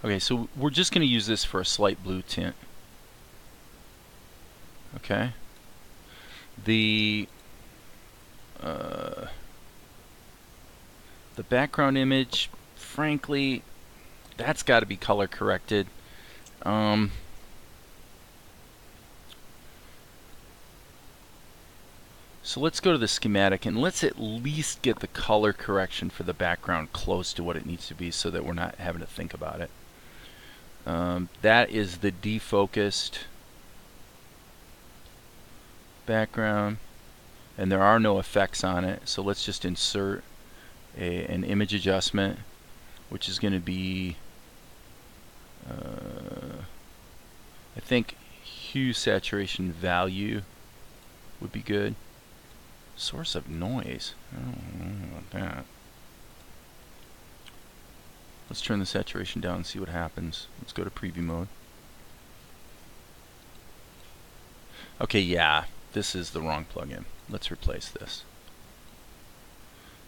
Okay, so we're just going to use this for a slight blue tint. Okay. The background image, frankly, that's got to be color corrected. So let's go to the schematic and let's at least get the color correction for the background close to what it needs to be, so that we're not having to think about it. That is the defocused background, and there are no effects on it. So let's just insert an image adjustment, which is going to be I think hue saturation value would be good. Source of noise, I don't know about that. Let's turn the saturation down and see what happens. Let's go to preview mode. Okay, yeah, this is the wrong plugin. Let's replace this.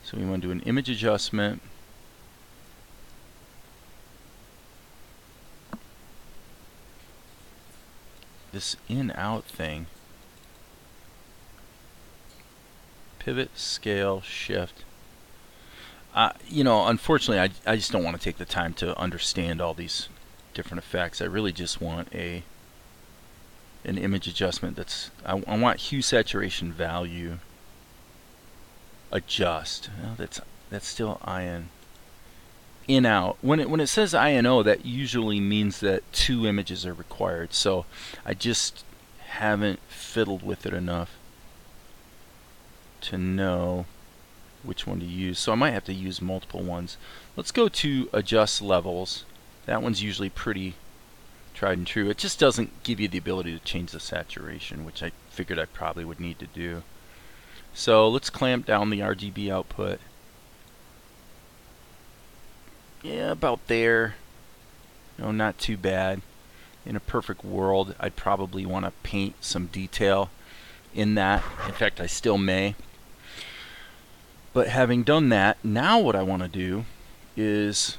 So we want to do an image adjustment. This in-out thing. Pivot, scale, shift. You know, unfortunately, I just don't want to take the time to understand all these different effects. I really just want a an image adjustment that's, I want hue saturation value adjust. Well, that's still in out. When it says INO, that usually means that 2 images are required. So I just haven't fiddled with it enough to know which one to use. So I might have to use multiple ones. Let's go to adjust levels. That one's usually pretty tried and true. It just doesn't give you the ability to change the saturation, which I figured I probably would need to do. So let's clamp down the RGB output. Yeah, about there. No, not too bad. In a perfect world, I'd probably want to paint some detail in that. In fact, I still may. But having done that, now what I want to do is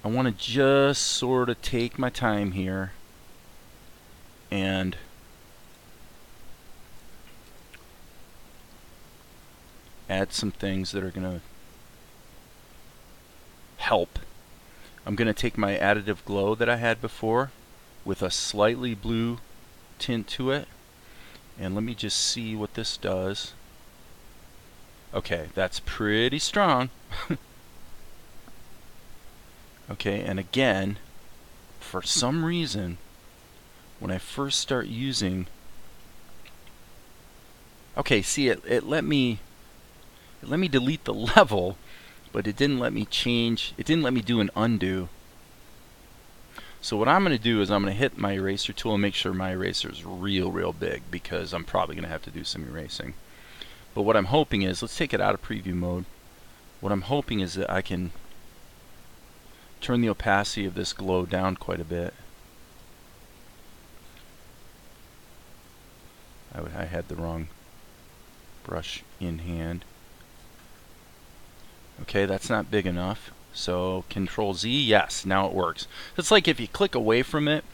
I want to just sort of take my time here and add some things that are going to help. I'm going to take my additive glow that I had before with a slightly blue tint to it, and let me just see what this does. Okay, that's pretty strong. Okay, and again, for some reason, when I first start using, okay, see, it let me delete the level, but it didn't let me change, it didn't let me do an undo. So what I'm going to do is I'm going to hit my eraser tool and make sure my eraser is real big, because I'm probably going to have to do some erasing. But what I'm hoping is, let's take it out of preview mode. What I'm hoping is that I can turn the opacity of this glow down quite a bit. I had the wrong brush in hand. Okay, that's not big enough. So Control Z, yes, now it works. It's like if you click away from it,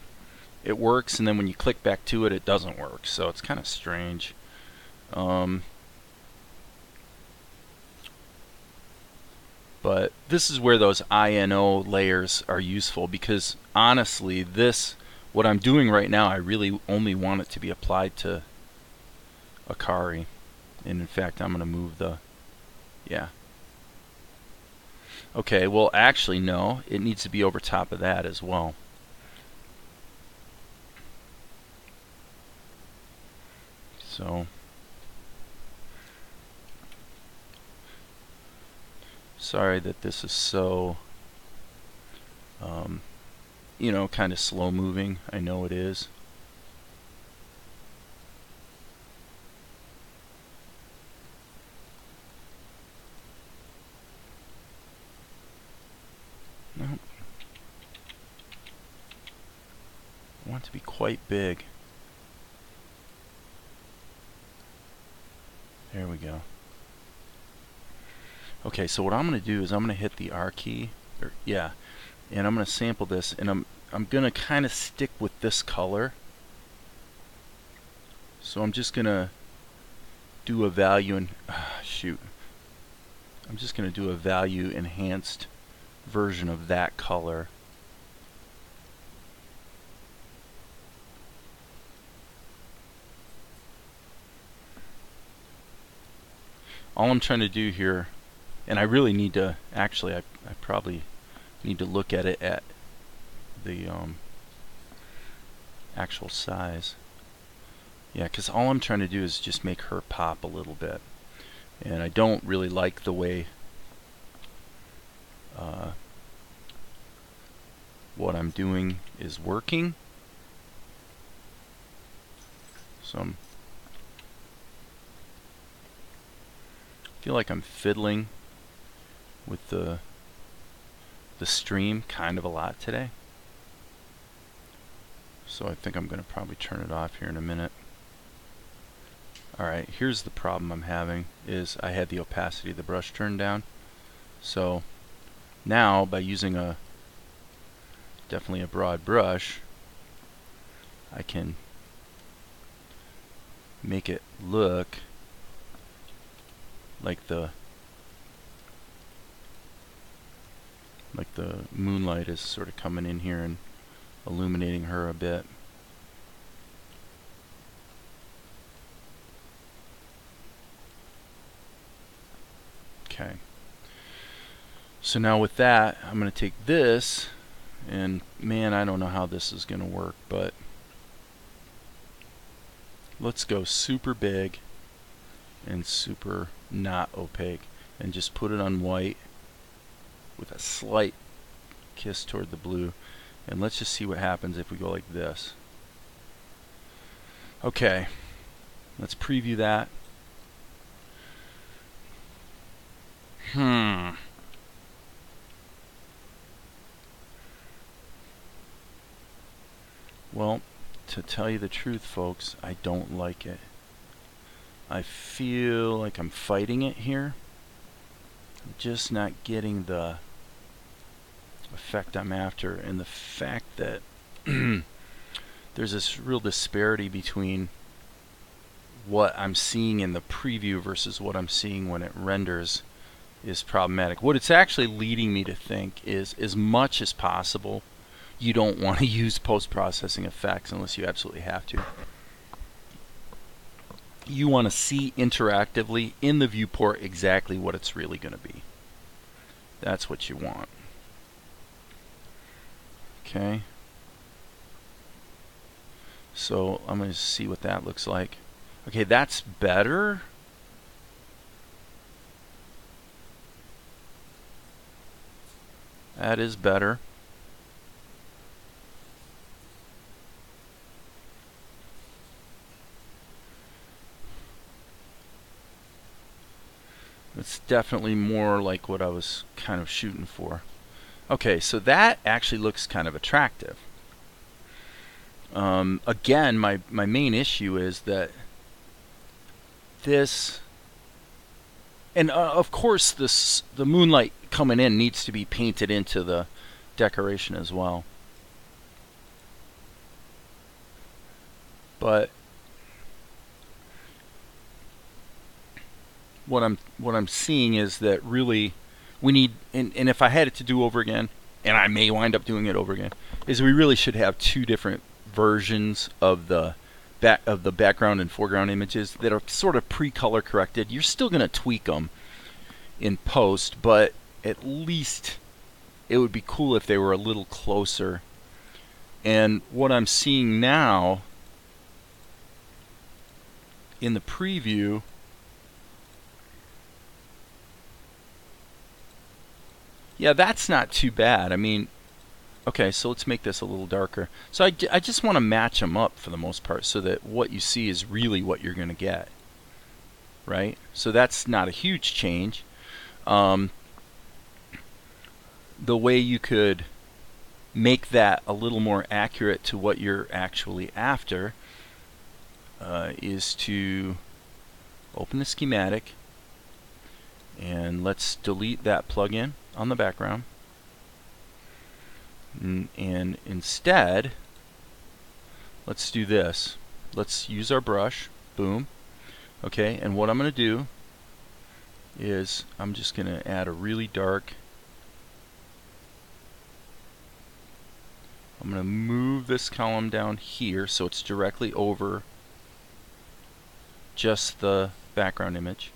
it works, and then when you click back to it, it doesn't work. So it's kind of strange. But this is where those INO layers are useful, because honestly, what I'm doing right now, I really only want it to be applied to Akari. And in fact, I'm going to move the, yeah. Okay, well actually no, it needs to be over top of that as well. So sorry that this is so you know, kind of slow moving. I know it is. Nope. I want it to be quite big. There we go. Okay, so what I'm going to do is I'm going to hit the R key, or yeah, and I'm going to sample this, and I'm going to kind of stick with this color. So I'm just going to do a value and shoot. I'm just going to do a value enhanced version of that color. All I'm trying to do here, and I really need to, actually I probably need to look at it at the actual size. Yeah, because all I'm trying to do is just make her pop a little bit. And I don't really like the way what I'm doing is working. So I feel like I'm fiddling with the stream kind of a lot today. So I think I'm going to probably turn it off here in a minute. Alright, here's the problem I'm having, is I had the opacity of the brush turned down. So now, by using definitely a broad brush, I can make it look like the moonlight is sort of coming in here and illuminating her a bit. Okay. So now with that, I'm going to take this, and man, I don't know how this is going to work, but let's go super big and super not opaque, and just put it on white with a slight kiss toward the blue. And let's just see what happens if we go like this. Okay, let's preview that. Well, to tell you the truth, folks, I don't like it. I feel like I'm fighting it here. I'm just not getting the effect I'm after, and the fact that there's this real disparity between what I'm seeing in the preview versus what I'm seeing when it renders is problematic. What it's actually leading me to think is, as much as possible, you don't want to use post-processing effects unless you absolutely have to. You want to see interactively in the viewport exactly what it's really going to be. That's what you want. Okay. So I'm going to see what that looks like. Okay, that's better. That is better. It's definitely more like what I was kind of shooting for. Okay, so that actually looks kind of attractive. Again, my main issue is that this, and of course the moonlight coming in needs to be painted into the decoration as well. But what I'm seeing is that really we need, and if I had it to do over again, and I may wind up doing it over again, is we really should have two different versions of the background and foreground images that are sort of pre-color corrected. You're still going to tweak them in post, but at least it would be cool if they were a little closer. And what I'm seeing now in the preview, yeah, that's not too bad. I mean, okay, so let's make this a little darker. So I just want to match them up for the most part so that what you see is really what you're going to get. Right? So that's not a huge change. The way you could make that a little more accurate to what you're actually after is to open the schematic, and let's delete that plugin on the background, and instead let's do this. Let's use our brush. Boom. Okay, and what I'm going to do is I'm just going to add a really dark, I'm going to move this column down here so it's directly over just the background image.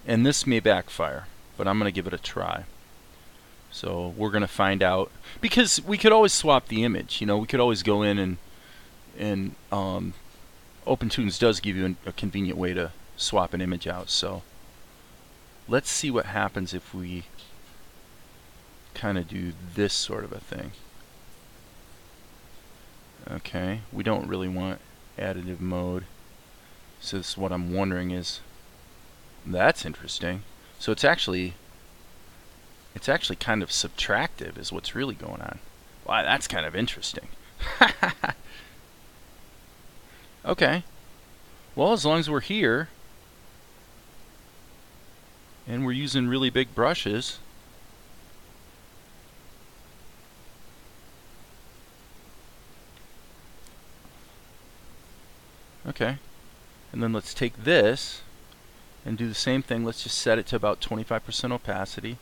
And this may backfire, but I'm going to give it a try. So we're going to find out, because we could always swap the image. You know, we could always go in and OPENTOONZ does give you a convenient way to swap an image out. So let's see what happens if we kind of do this sort of a thing. Okay, we don't really want additive mode. So this is what I'm wondering is, that's interesting. So it's actually kind of subtractive is what's really going on. Wow, that's kind of interesting. Okay. Well, as long as we're here and we're using really big brushes, okay. And then let's take this and do the same thing. Let's just set it to about 25% opacity.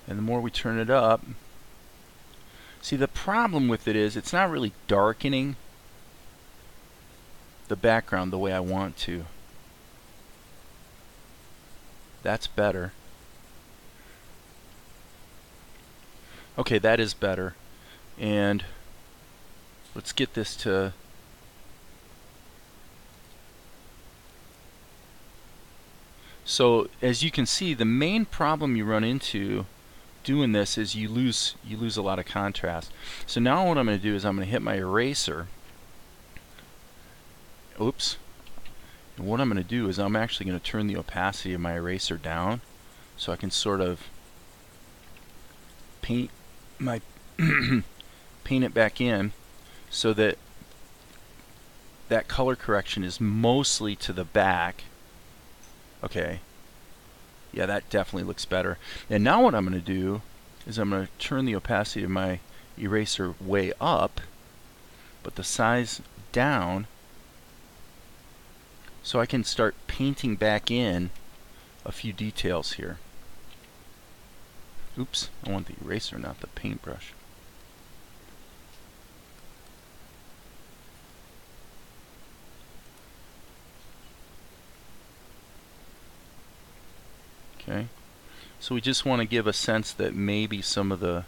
And the more we turn it up, see, the problem with it is it's not really darkening the background the way I want to. That's better. Okay, that is better. And let's get this to... So as you can see, the main problem you run into doing this is you lose a lot of contrast. So now what I'm going to do is I'm going to hit my eraser. Oops. And what I'm going to do is I'm actually going to turn the opacity of my eraser down so I can sort of paint my paint it back in so that that color correction is mostly to the back. Okay. Yeah, that definitely looks better. And now what I'm going to do is I'm going to turn the opacity of my eraser way up, but the size down, so I can start painting back in a few details here. Oops, I want the eraser, not the paintbrush. Okay, so we just want to give a sense that maybe some of the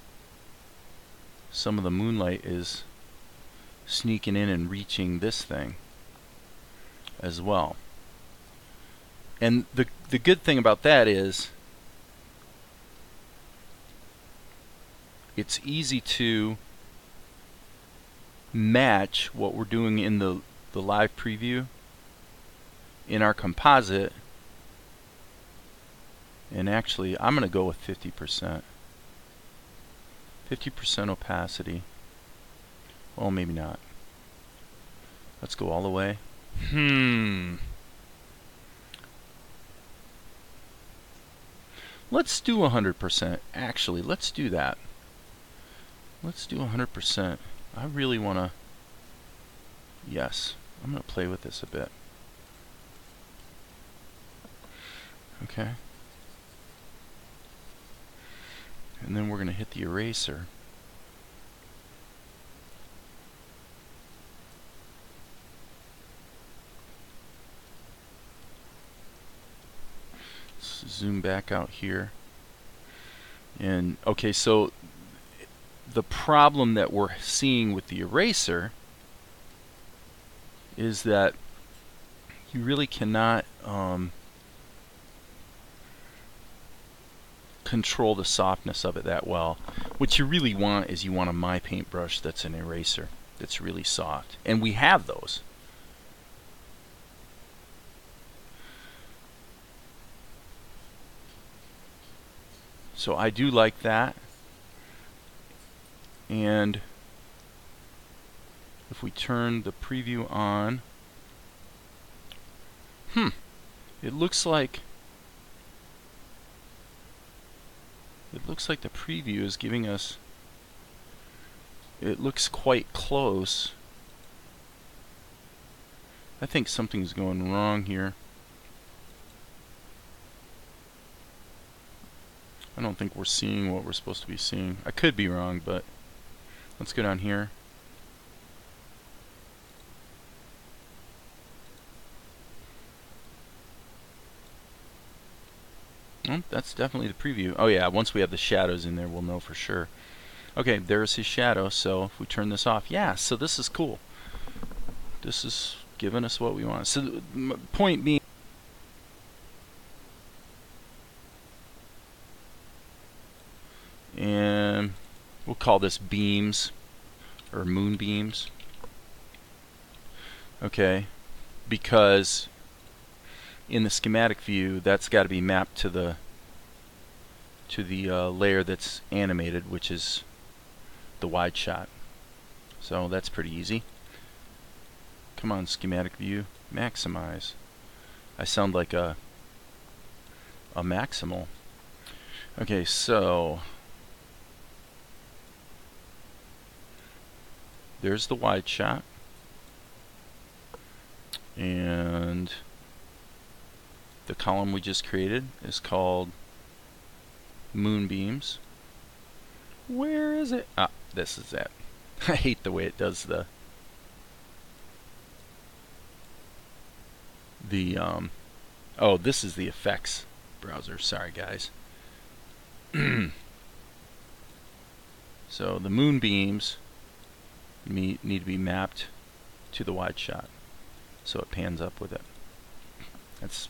moonlight is sneaking in and reaching this thing as well. And the good thing about that is it's easy to match what we're doing in the live preview in our composite. And actually, I'm going to go with 50%. 50% opacity. Well, maybe not. Let's go all the way. Let's do 100%. Actually, let's do that. Let's do 100%. I really want to... Yes, I'm going to play with this a bit. Okay. And then we're going to hit the eraser. Let's zoom back out here. And okay, so the problem that we're seeing with the eraser is that you really cannot control the softness of it that well. What you really want is you want a My paintbrush that's an eraser, that's really soft. And we have those. So I do like that. And if we turn the preview on, it looks like the preview is giving us, it looks quite close. I think something's going wrong here. I don't think we're seeing what we're supposed to be seeing. I could be wrong, but let's go down here. Well, that's definitely the preview. Oh yeah, once we have the shadows in there, we'll know for sure. Okay, there's his shadow, so if we turn this off, yeah, so this is cool. This is giving us what we want. So the point being, and we'll call this beams or moonbeams. Okay, because in the schematic view, that's got to be mapped to the layer that's animated, which is the wide shot. So that's pretty easy. Come on, schematic view, maximize. I sound like a maximal. Okay, so there's the wide shot, and the column we just created is called moonbeams. Where is it? Ah, this is it. I hate the way it does the... the oh, this is the effects browser. Sorry, guys. So the moonbeams need to be mapped to the wide shot, so it pans up with it. That's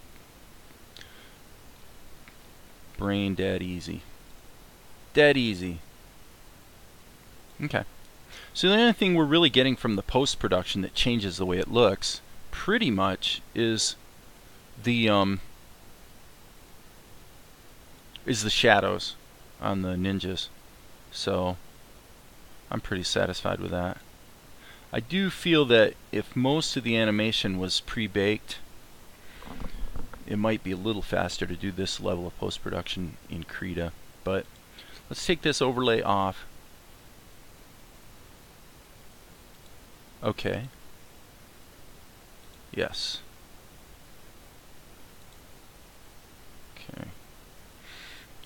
brain dead easy. Dead easy. Okay. So the only thing we're really getting from the post-production that changes the way it looks, pretty much, is the shadows on the ninjas. So I'm pretty satisfied with that. I do feel that if most of the animation was pre-baked, it might be a little faster to do this level of post-production in Krita. But let's take this overlay off. Okay. Yes. Okay.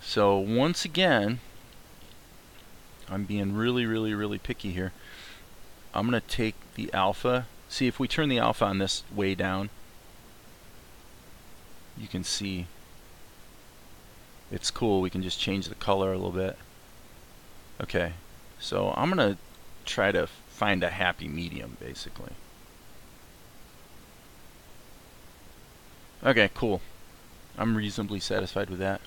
So once again, I'm being really picky here. I'm going to take the alpha. See, if we turn the alpha on this way down, you can see it's cool. We can just change the color a little bit. Okay. So I'm going to try to find a happy medium, basically. Okay, cool. I'm reasonably satisfied with that.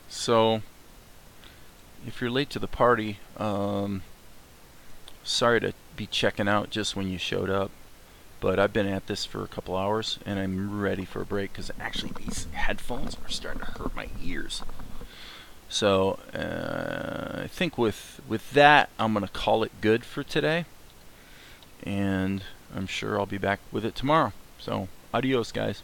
So if you're late to the party, sorry to be checking out just when you showed up, but I've been at this for a couple hours and I'm ready for a break because actually these headphones are starting to hurt my ears. So I think with that, I'm going to call it good for today, and I'm sure I'll be back with it tomorrow. So adios, guys.